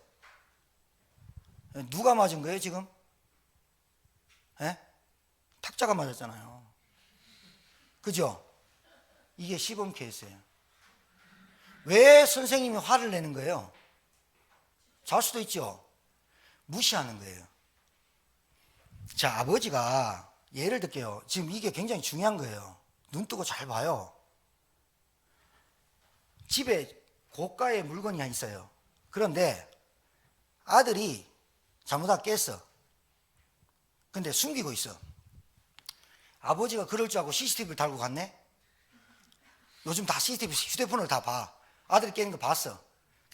누가 맞은 거예요 지금? 에? 탁자가 맞았잖아요. 그죠? 이게 시범 케이스예요. 왜 선생님이 화를 내는 거예요? 잘 수도 있죠. 무시하는 거예요. 자, 아버지가 예를 들게요. 지금 이게 굉장히 중요한 거예요. 눈 뜨고 잘 봐요. 집에 고가의 물건이 있어요. 그런데 아들이 잘못하다 깼어. 근데 숨기고 있어. 아버지가 그럴 줄 알고 CCTV를 달고 갔네? 요즘 다 CCTV 휴대폰을 다 봐. 아들이 깨는 거 봤어.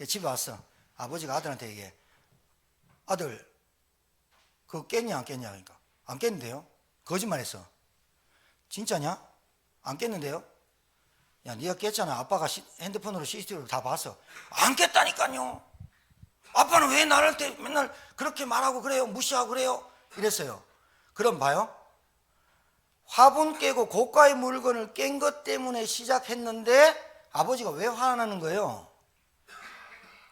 집에 왔어. 아버지가 아들한테 얘기해. 아들, 그거 깼냐 안 깼냐? 그러니까 안 깼는데요? 거짓말했어. 진짜냐? 안 깼는데요? 야, 네가 깼잖아. 아빠가 핸드폰으로 CCTV를 다 봤어. 안 깼다니까요. 아빠는 왜 나한테 맨날 그렇게 말하고 그래요? 무시하고 그래요? 이랬어요. 그럼 봐요. 화분 깨고 고가의 물건을 깬 것 때문에 시작했는데 아버지가 왜 화나는 거예요?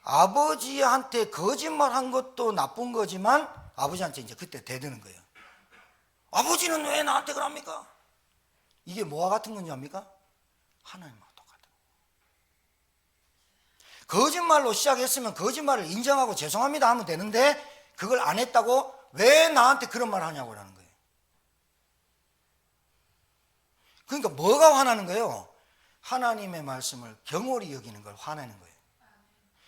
아버지한테 거짓말한 것도 나쁜 거지만 아버지한테 이제 그때 대드는 거예요. 아버지는 왜 나한테 그럽니까? 이게 뭐와 같은 건지 압니까? 하나님하고 똑같아요. 거짓말로 시작했으면 거짓말을 인정하고 죄송합니다 하면 되는데 그걸 안 했다고 왜 나한테 그런 말 하냐고 하는 거예요. 그러니까 뭐가 화나는 거예요? 하나님의 말씀을 경홀히 여기는 걸 화내는 거예요.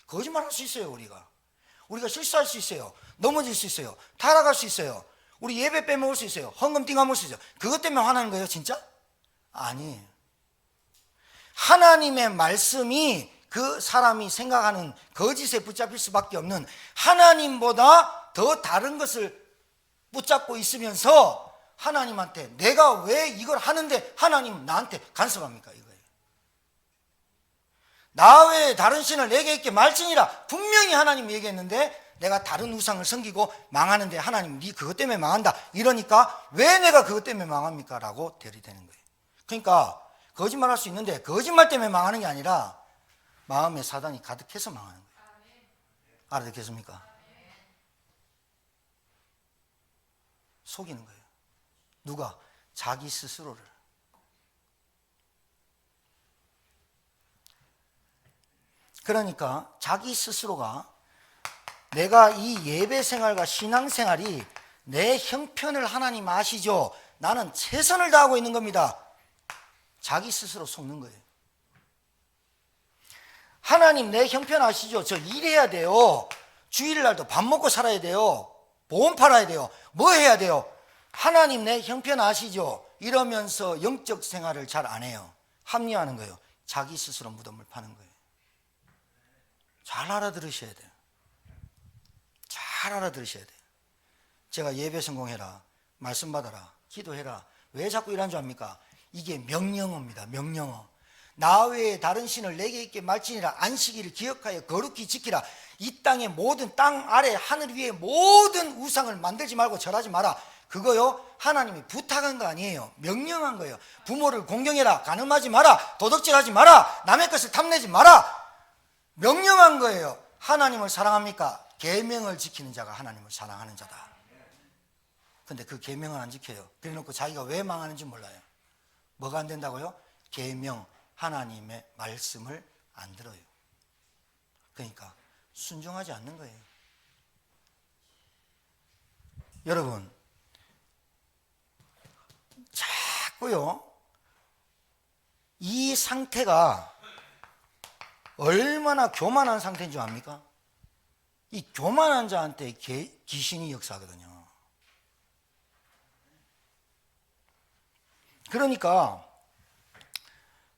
거짓말할 수 있어요. 우리가 실수할 수 있어요. 넘어질 수 있어요. 타락할 수 있어요. 우리 예배 빼먹을 수 있어요. 헌금 띵함을 수 있어요. 그것 때문에 화나는 거예요 진짜? 아니에요. 하나님의 말씀이 그 사람이 생각하는 거짓에 붙잡힐 수밖에 없는, 하나님보다 더 다른 것을 붙잡고 있으면서 하나님한테 내가 왜 이걸 하는데 하나님 나한테 간섭합니까? 이거예요. 나 외에 다른 신을 내게 있게 말지니라 분명히 하나님이 얘기했는데 내가 다른 우상을 섬기고 망하는데 하나님 네 그것 때문에 망한다 이러니까 왜 내가 그것 때문에 망합니까? 라고 대리되는 거예요. 그러니까 거짓말할 수 있는데 거짓말 때문에 망하는 게 아니라 마음에 사단이 가득해서 망하는 거예요. 알아듣겠습니까? 속이는 거예요. 누가? 자기 스스로를. 그러니까 자기 스스로가 내가 이 예배 생활과 신앙 생활이 내 형편을 하나님 아시죠? 나는 최선을 다하고 있는 겁니다. 자기 스스로 속는 거예요. 하나님 내 형편 아시죠? 저 일해야 돼요. 주일날도 밥 먹고 살아야 돼요. 보험 팔아야 돼요. 뭐 해야 돼요? 하나님 내 형편 아시죠? 이러면서 영적 생활을 잘 안 해요. 합리화하는 거예요. 자기 스스로 무덤을 파는 거예요. 잘 알아들으셔야 돼요. 잘 알아들으셔야 돼요. 제가 예배 성공해라, 말씀 받아라, 기도해라. 왜 자꾸 이러는 줄 압니까? 이게 명령어입니다. 명령어. 나 외에 다른 신을 내게 있게 말지니라. 안식일을 기억하여 거룩히 지키라. 이 땅의 모든, 땅 아래 하늘 위에 모든 우상을 만들지 말고 절하지 마라. 그거요 하나님이 부탁한 거 아니에요. 명령한 거예요. 부모를 공경해라. 간음하지 마라. 도둑질하지 마라. 남의 것을 탐내지 마라. 명령한 거예요. 하나님을 사랑합니까? 계명을 지키는 자가 하나님을 사랑하는 자다. 근데 그 계명을 안 지켜요. 그래놓고 자기가 왜 망하는지 몰라요. 뭐가 안 된다고요? 계명, 하나님의 말씀을 안 들어요. 그러니까 순종하지 않는 거예요. 여러분, 자꾸요 이 상태가 얼마나 교만한 상태인 줄 압니까? 이 교만한 자한테 귀신이 역사하거든요. 그러니까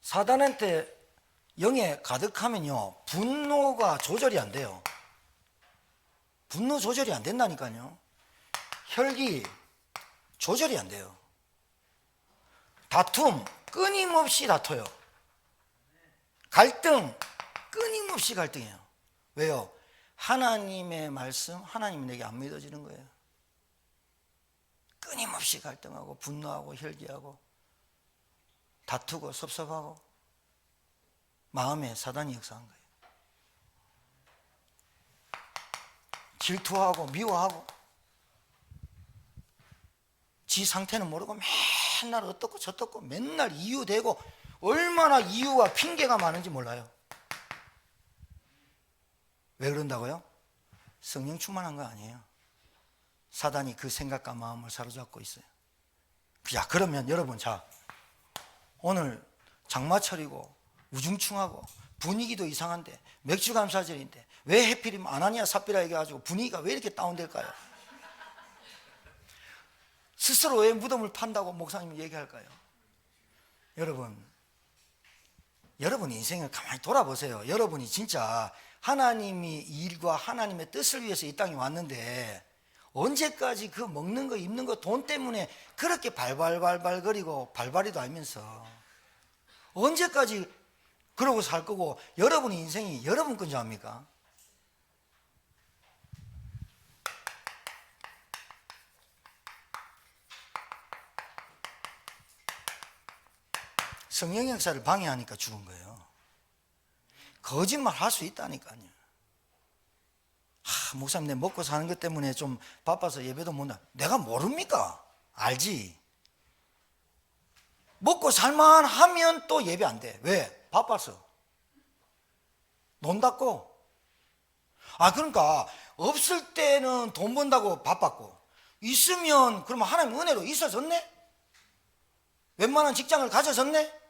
사단한테 영에 가득하면요 분노가 조절이 안 돼요. 분노 조절이 안 된다니까요. 혈기 조절이 안 돼요. 다툼 끊임없이 다퉈요. 갈등 끊임없이 갈등해요. 왜요? 하나님의 말씀, 하나님이 내게 안 믿어지는 거예요. 끊임없이 갈등하고 분노하고 혈기하고 다투고 섭섭하고 마음에 사단이 역사한 거예요. 질투하고 미워하고 지 상태는 모르고 맨날 어떻고 저떻고 맨날 이유대고 얼마나 이유와 핑계가 많은지 몰라요. 왜 그런다고요? 성령 충만한 거 아니에요. 사단이 그 생각과 마음을 사로잡고 있어요. 자, 그러면 여러분, 자 오늘 장마철이고 우중충하고 분위기도 이상한데 맥주 감사절인데 왜 해필이면 아나니아 삽비라 얘기해가지고 분위기가 왜 이렇게 다운될까요? 스스로 왜 무덤을 판다고 목사님이 얘기할까요? 여러분 인생을 가만히 돌아보세요. 여러분이 진짜 하나님이 일과 하나님의 뜻을 위해서 이 땅에 왔는데 언제까지 그 먹는 거 입는 거 돈 때문에 그렇게 발발발발거리고 발발이도 알면서 언제까지 그러고 살 거고 여러분의 인생이 여러분 건 줄 압니까? 성령의 역사를 방해하니까 죽은 거예요. 거짓말 할 수 있다니까요. 목사님 내 먹고 사는 것 때문에 좀 바빠서 예배도 못 나. 내가 모릅니까? 알지. 먹고 살만 하면 또 예배 안 돼. 왜? 바빠서. 논다고. 그러니까 없을 때는 돈 번다고 바빴고 있으면 그러면 하나님 은혜로 있어졌네? 웬만한 직장을 가져졌네?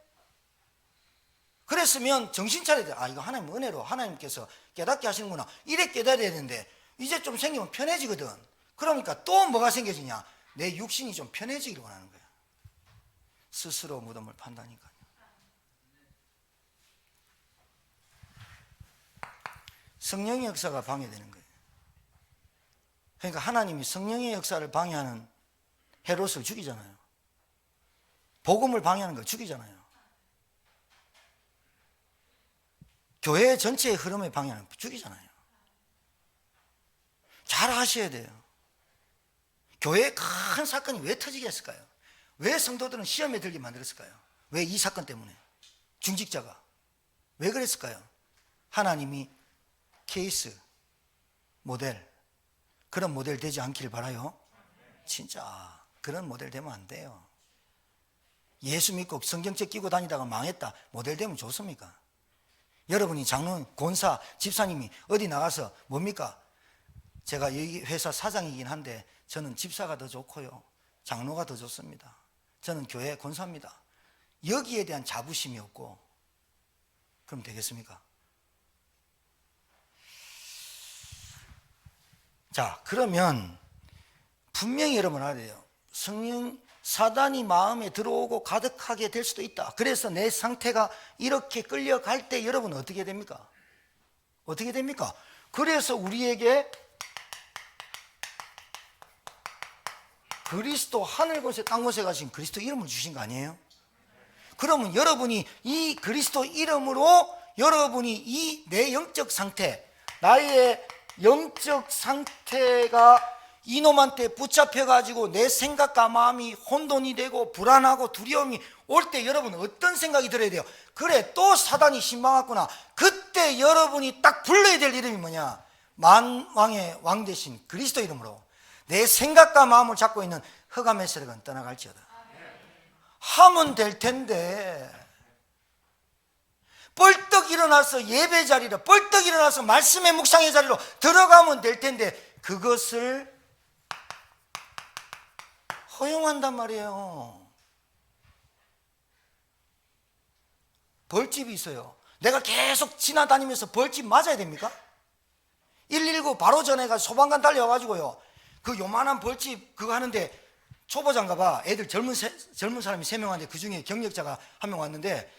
그랬으면 정신 차려야 돼. 이거 하나님 은혜로 하나님께서 깨닫게 하시는구나. 이래 깨달아야 되는데 이제 좀 생기면 편해지거든. 그러니까 또 뭐가 생겨지냐? 내 육신이 좀 편해지기를 원하는 거야. 스스로 무덤을 판다니까요. 성령의 역사가 방해되는 거예요. 그러니까 하나님이 성령의 역사를 방해하는 헤롯을 죽이잖아요. 복음을 방해하는 걸 죽이잖아요. 교회 전체의 흐름을 방해하는 걸 죽이잖아요. 잘 아셔야 돼요. 교회에 큰 사건이 왜 터지게 했을까요? 왜 성도들은 시험에 들게 만들었을까요? 왜 이 사건 때문에? 중직자가 왜 그랬을까요? 하나님이 케이스, 모델, 그런 모델 되지 않기를 바라요. 진짜 그런 모델 되면 안 돼요. 예수 믿고 성경책 끼고 다니다가 망했다. 모델 되면 좋습니까? 여러분이 장로님, 권사, 집사님이 어디 나가서 뭡니까? 제가 이 회사 사장이긴 한데 저는 집사가 더 좋고요. 장로가 더 좋습니다. 저는 교회 권사입니다. 여기에 대한 자부심이 없고 그럼 되겠습니까? 자, 그러면 분명히 여러분 알아야 돼요. 성령, 사단이 마음에 들어오고 가득하게 될 수도 있다. 그래서 내 상태가 이렇게 끌려갈 때 여러분 어떻게 됩니까? 어떻게 됩니까? 그래서 우리에게 그리스도 하늘 곳에 땅 곳에 가신 그리스도 이름을 주신 거 아니에요? 그러면 여러분이 이 그리스도 이름으로 여러분이 이 내 영적 상태, 나의 영적 상태가 이놈한테 붙잡혀가지고 내 생각과 마음이 혼돈이 되고 불안하고 두려움이 올 때 여러분 어떤 생각이 들어야 돼요? 그래, 또 사단이 신망했구나. 그때 여러분이 딱 불러야 될 이름이 뭐냐? 만왕의 왕 되신 그리스도 이름으로 내 생각과 마음을 잡고 있는 흑암의 세력은 떠나갈지어다 하면 될 텐데, 벌떡 일어나서 예배 자리로, 벌떡 일어나서 말씀의 묵상의 자리로 들어가면 될 텐데 그것을 허용한단 말이에요. 벌집이 있어요. 내가 계속 지나다니면서 벌집 맞아야 됩니까? 119 바로 전에가 소방관 달려와가지고요, 그 요만한 벌집 그거 하는데 초보자인가 봐. 애들 젊은 사람이 3명 왔는데 그 중에 경력자가 1명 왔는데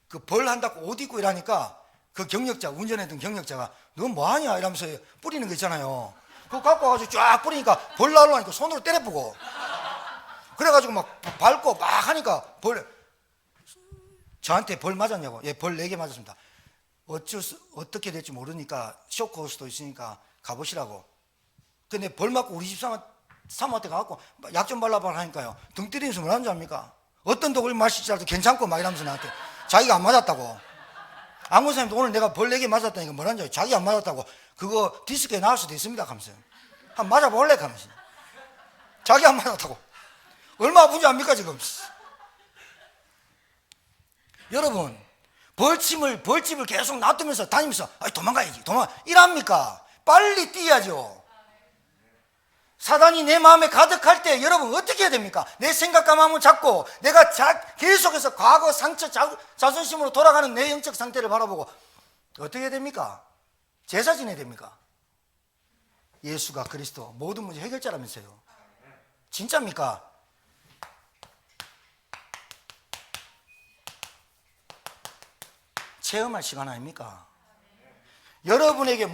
그 벌 한다고 옷 입고 이러니까 그 경력자, 운전했던 경력자가 너 뭐하냐 이러면서 뿌리는 거 있잖아요. 그거 갖고 와가지고 쫙 뿌리니까 벌 나오려니까 손으로 때려보고 그래가지고 막 밟고 막 하니까 저한테 벌 맞았냐고. 예, 벌 4개 맞았습니다. 어떻게 될지 모르니까 쇼크 수도 있으니까 가보시라고. 근데 벌 맞고 우리 집 사모한테 가갖고 약 좀 발라봐라 하니까요, 등 때리면서 뭐라는 줄 압니까? 어떤 독을 마실 줄 알도 괜찮고 막 이러면서 나한테 자기가 안 맞았다고. 안 사람도 오늘 내가 벌 4개 맞았다니까 뭐라는 줄 알고 자기 안 맞았다고 그거 디스크에 나올 수도 있습니다 하면서 한번 맞아볼래 하면서 자기 안 맞았다고. 얼마 아픈지 압니까 지금? 여러분, 벌집을 계속 놔두면서 다니면서 도망가야지 이랍니까? 빨리 뛰어야죠. 사단이 내 마음에 가득할 때 여러분 어떻게 해야 됩니까? 내 생각과 마음을 잡고 내가 계속해서 과거 상처 자존심으로 돌아가는 내 영적 상태를 바라보고 어떻게 해야 됩니까? 제사 지내야 됩니까? 예수가 그리스도 모든 문제 해결자라면서요. 진짜입니까? 체험할 시간 아닙니까? 여러분에게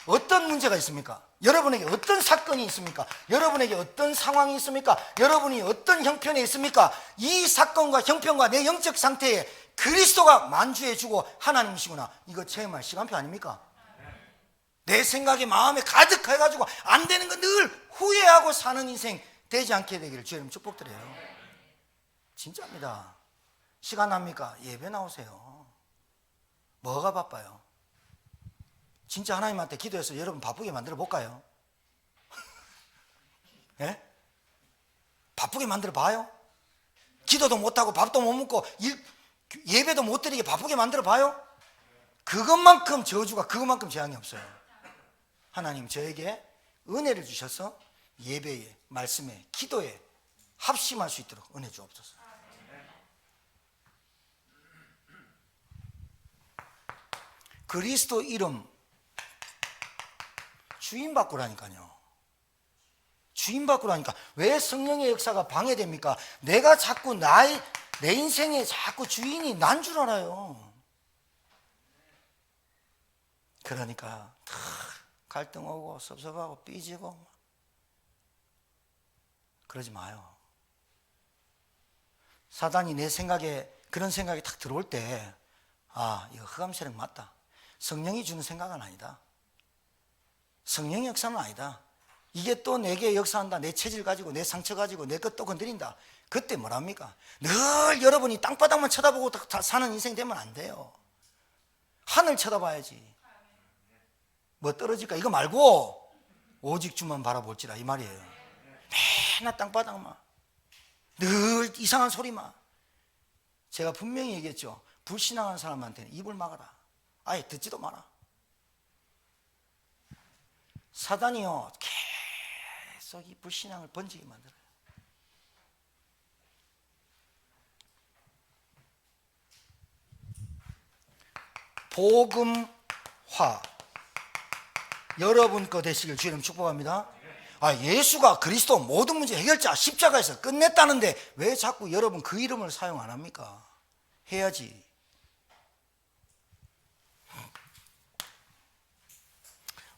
어떤 문제가 있습니까? 여러분에게 어떤 사건이 있습니까? 여러분에게 어떤 상황이 있습니까? 여러분이 어떤 형편에 있습니까? 이 사건과 형편과 내 영적 상태에 그리스도가 만주해주고 하나님이시구나. 이거 체험할 시간표 아닙니까? 내 생각에 마음에 가득해가지고 안 되는 거 늘 후회하고 사는 인생 되지 않게 되기를 주님 축복드려요. 진짜입니다. 시간 납니까? 예배 나오세요. 뭐가 바빠요? 진짜 하나님한테 기도해서 여러분 바쁘게 만들어 볼까요? 예? 바쁘게 만들어 봐요? 기도도 못하고 밥도 못 먹고 예배도 못 드리게 바쁘게 만들어 봐요? 그것만큼 저주가 그것만큼 재앙이 없어요. 하나님 저에게 은혜를 주셔서 예배에 말씀에 기도에 합심할 수 있도록 은혜 주옵소서. 그리스도 이름 주인 바꾸라니까요. 주인 바꾸라니까. 왜 성령의 역사가 방해됩니까? 내가 자꾸 내 인생에 자꾸 주인이 난 줄 알아요. 그러니까 갈등 오고 섭섭하고 삐지고 그러지 마요. 사단이 내 생각에 그런 생각이 탁 들어올 때 이거 흑암세력 맞다. 성령이 주는 생각은 아니다. 성령의 역사는 아니다. 이게 또 내게 역사한다. 내 체질 가지고 내 상처 가지고 내 것 또 건드린다. 그때 뭐랍니까? 늘 여러분이 땅바닥만 쳐다보고 사는 인생 되면 안 돼요. 하늘 쳐다봐야지. 뭐 떨어질까 이거 말고 오직 주만 바라볼지라 이 말이에요. 맨날 땅바닥만 늘 이상한 소리만. 제가 분명히 얘기했죠. 불신앙한 사람한테는 입을 막아라. 아예 듣지도 마라. 사단이요 계속 이 불신앙을 번지게 만들어요. 복음화 여러분 거 되시길 주님 축복합니다. 예수가 그리스도 모든 문제 해결자 십자가에서 끝냈다는데 왜 자꾸 여러분 그 이름을 사용 안 합니까? 해야지.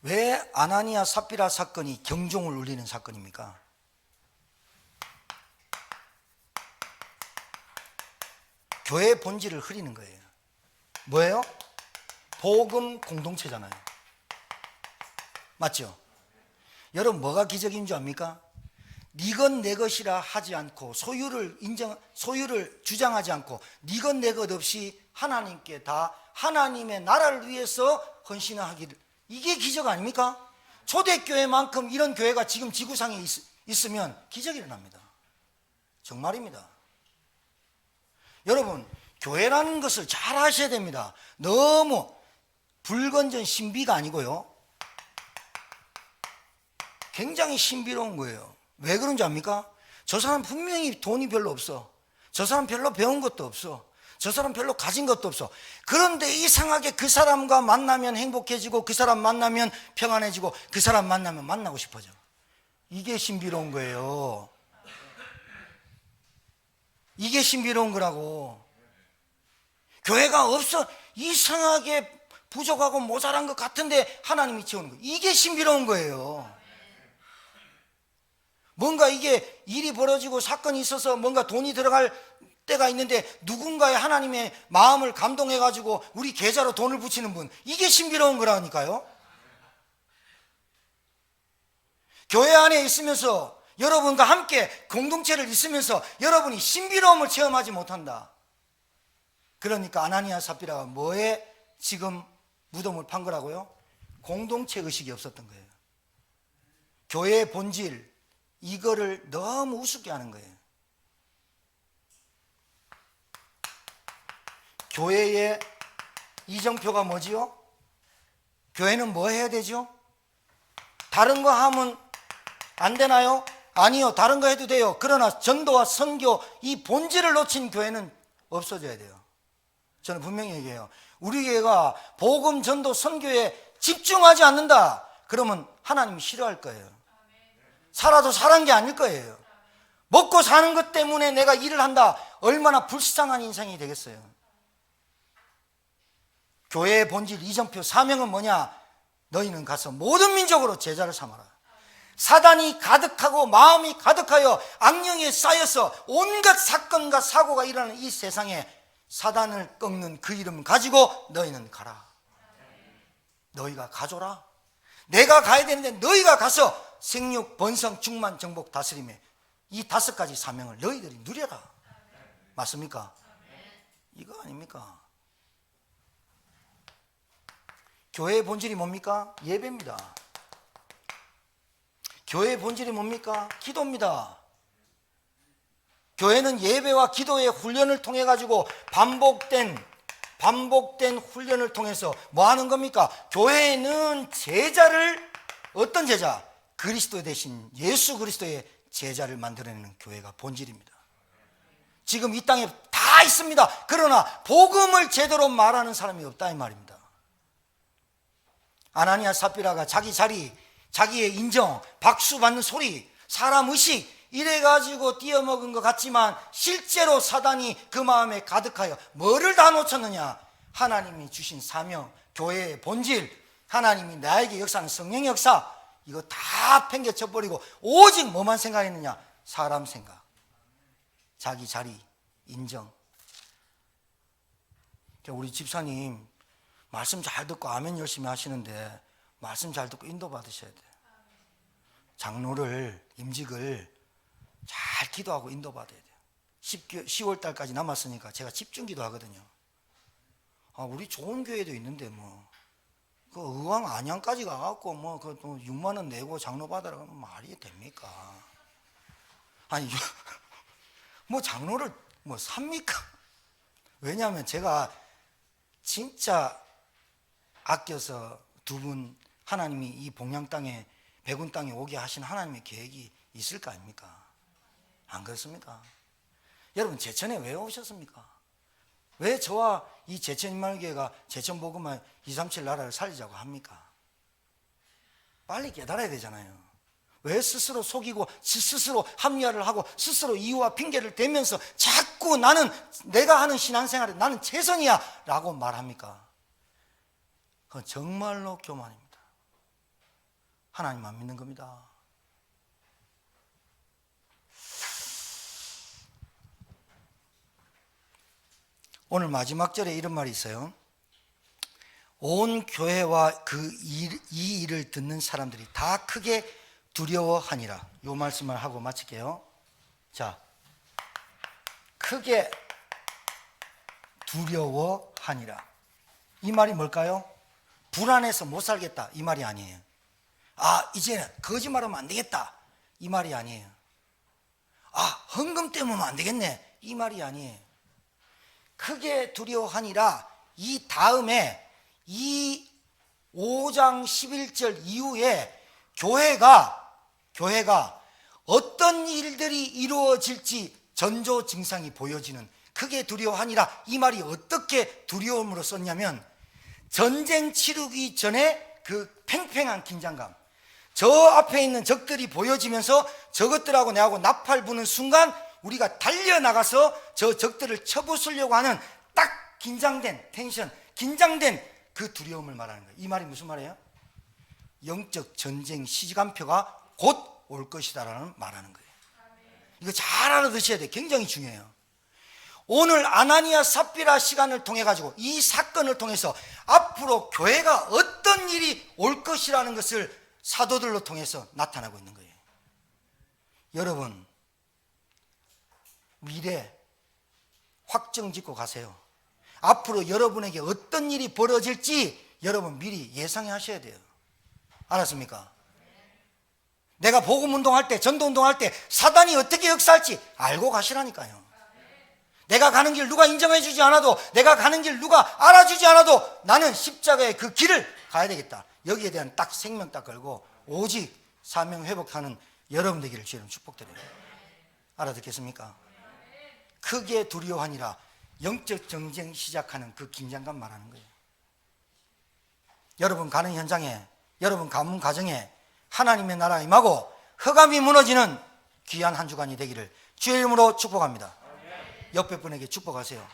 왜 아나니아 삽비라 사건이 경종을 울리는 사건입니까? 교회의 본질을 흐리는 거예요. 뭐예요? 복음 공동체잖아요. 맞죠? 여러분 뭐가 기적인 줄 압니까? 니건 내 것이라 하지 않고 소유를 주장하지 않고 니건 내 것 없이 하나님께 다 하나님의 나라를 위해서 헌신하기를. 이게 기적 아닙니까? 초대교회만큼 이런 교회가 지금 지구상에 있으면 기적이 일어납니다. 정말입니다. 여러분 교회라는 것을 잘 아셔야 됩니다. 너무 불건전 신비가 아니고요. 굉장히 신비로운 거예요. 왜 그런지 압니까? 저 사람 분명히 돈이 별로 없어. 저 사람 별로 배운 것도 없어. 저 사람 별로 가진 것도 없어. 그런데 이상하게 그 사람과 만나면 행복해지고 그 사람 만나면 평안해지고 그 사람 만나면 만나고 싶어져. 이게 신비로운 거예요. 이게 신비로운 거라고. 교회가 없어 이상하게 부족하고 모자란 것 같은데 하나님이 채우는 거예요. 이게 신비로운 거예요. 뭔가 이게 일이 벌어지고 사건이 있어서 뭔가 돈이 들어갈 때가 있는데 누군가의 하나님의 마음을 감동해가지고 우리 계좌로 돈을 붙이는 분, 이게 신비로운 거라니까요. 교회 안에 있으면서 여러분과 함께 공동체를 있으면서 여러분이 신비로움을 체험하지 못한다. 그러니까 아나니아 삽비라가 뭐에 지금 무덤을 판 거라고요? 공동체 의식이 없었던 거예요. 교회의 본질, 이거를 너무 우습게 하는 거예요. 교회의 이정표가 뭐지요? 교회는 뭐 해야 되죠? 다른 거 하면 안 되나요? 아니요. 다른 거 해도 돼요. 그러나 전도와 선교 이 본질을 놓친 교회는 없어져야 돼요. 저는 분명히 얘기해요. 우리 교회가 복음 전도 선교에 집중하지 않는다. 그러면 하나님이 싫어할 거예요. 살아도 살은 게 아닐 거예요. 먹고 사는 것 때문에 내가 일을 한다. 얼마나 불쌍한 인생이 되겠어요. 교회의 본질 이정표 사명은 뭐냐? 너희는 가서 모든 민족으로 제자를 삼아라. 사단이 가득하고 마음이 가득하여 악령에 쌓여서 온갖 사건과 사고가 일어나는 이 세상에 사단을 꺾는 그 이름 가지고 너희는 가라. 너희가 가줘라. 내가 가야 되는데 너희가 가서 생육, 번성, 충만, 정복, 다스림에 이 5가지 사명을 너희들이 누려라. 맞습니까? 이거 아닙니까? 교회의 본질이 뭡니까? 예배입니다. 교회의 본질이 뭡니까? 기도입니다. 교회는 예배와 기도의 훈련을 통해 가지고 반복된 훈련을 통해서 뭐 하는 겁니까? 교회는 제자를, 어떤 제자? 그리스도 대신 예수 그리스도의 제자를 만들어내는 교회가 본질입니다. 지금 이 땅에 다 있습니다. 그러나 복음을 제대로 말하는 사람이 없다 이 말입니다. 아나니아 삽비라가 자기 자리, 자기의 인정, 박수 받는 소리, 사람 의식 이래가지고 띄어먹은 것 같지만 실제로 사단이 그 마음에 가득하여 뭐를 다 놓쳤느냐? 하나님이 주신 사명, 교회의 본질, 하나님이 나에게 역사하는 성령의 역사, 이거 다 팽개쳐버리고 오직 뭐만 생각했느냐? 사람 생각, 자기 자리, 인정. 우리 집사님 말씀 잘 듣고 아멘 열심히 하시는데 말씀 잘 듣고 인도 받으셔야 돼요. 장로를, 임직을 잘 기도하고 인도 받아야 돼요. 10월 달까지 남았으니까 제가 집중 기도하거든요. 우리 좋은 교회도 있는데 그 의왕 안양까지 가갖고 그 6만 원 내고 장로 받으라고 하면 말이 됩니까? 아니 장로를 삽니까? 왜냐하면 제가 진짜 아껴서 두 분 하나님이 이 봉양 땅에 백운 땅에 오게 하신 하나님의 계획이 있을 거 아닙니까? 안 그렇습니까? 여러분 제천에 왜 오셨습니까? 왜 저와 이 제천인말교회가 제천복음화 237 나라를 살리자고 합니까? 빨리 깨달아야 되잖아요. 왜 스스로 속이고 스스로 합리화를 하고 스스로 이유와 핑계를 대면서 자꾸 내가 하는 신앙생활에 나는 최선이야 라고 말합니까? 그건 정말로 교만입니다. 하나님 안 믿는 겁니다. 오늘 마지막 절에 이런 말이 있어요. 온 교회와 이 일을 듣는 사람들이 다 크게 두려워하니라. 이 말씀을 하고 마칠게요. 자, 크게 두려워하니라. 이 말이 뭘까요? 불안해서 못 살겠다 이 말이 아니에요. 이제는 거짓말하면 안 되겠다 이 말이 아니에요. 헌금 때문에 안 되겠네 이 말이 아니에요. 크게 두려워하니라. 이 다음에 이 5장 11절 이후에 교회가 어떤 일들이 이루어질지 전조 증상이 보여지는, 크게 두려워하니라. 이 말이 어떻게 두려움으로 썼냐면 전쟁 치르기 전에 그 팽팽한 긴장감, 저 앞에 있는 적들이 보여지면서 저것들하고 내하고 나팔 부는 순간 우리가 달려나가서 저 적들을 쳐부수려고 하는 딱 긴장된 텐션, 긴장된 그 두려움을 말하는 거예요. 이 말이 무슨 말이에요? 영적 전쟁 시간표가 곧 올 것이다라는 말하는 거예요. 이거 잘 알아두셔야 돼요. 굉장히 중요해요. 오늘 아나니아 삽비라 시간을 통해 가지고 이 사건을 통해서 앞으로 교회가 어떤 일이 올 것이라는 것을 사도들로 통해서 나타나고 있는 거예요. 여러분 미래 확정 짓고 가세요. 앞으로 여러분에게 어떤 일이 벌어질지 여러분 미리 예상해 하셔야 돼요. 알았습니까? 내가 복음운동할 때, 전도운동할 때 사단이 어떻게 역사할지 알고 가시라니까요. 내가 가는 길 누가 인정해 주지 않아도, 내가 가는 길 누가 알아주지 않아도 나는 십자가의 그 길을 가야 되겠다. 여기에 대한 딱 생명 딱 걸고 오직 사명 회복하는 여러분 되기를 주님 축복드려요. 알아듣겠습니까? 크게 두려워하니라. 영적 전쟁 시작하는 그 긴장감 말하는 거예요. 여러분 가는 현장에, 여러분 가문 가정에 하나님의 나라가 임하고 흑암이 무너지는 귀한 한 주간이 되기를 주의 이름으로 축복합니다. 옆에 분에게 축복하세요.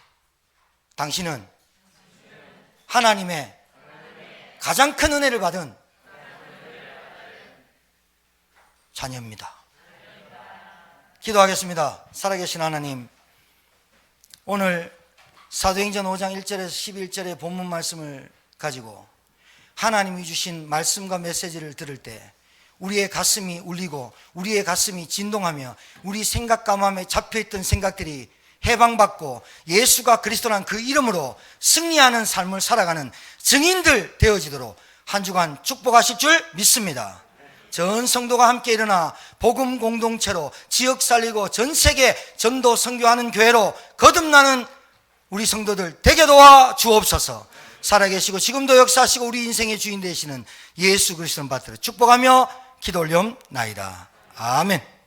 당신은 하나님의 가장 큰 은혜를 받은 자녀입니다. 기도하겠습니다. 살아계신 하나님, 오늘 사도행전 5장 1절에서 11절의 본문 말씀을 가지고 하나님이 주신 말씀과 메시지를 들을 때 우리의 가슴이 울리고 우리의 가슴이 진동하며 우리 생각과 마음에 잡혀있던 생각들이 해방받고 예수가 그리스도란 그 이름으로 승리하는 삶을 살아가는 증인들 되어지도록 한 주간 축복하실 줄 믿습니다. 전 성도가 함께 일어나 복음 공동체로 지역 살리고 전 세계 전도 선교하는 교회로 거듭나는 우리 성도들 되게 도와 주옵소서. 살아계시고 지금도 역사하시고 우리 인생의 주인 되시는 예수 그리스도를 받들어 축복하며 기도 올리옵나이다. 아멘.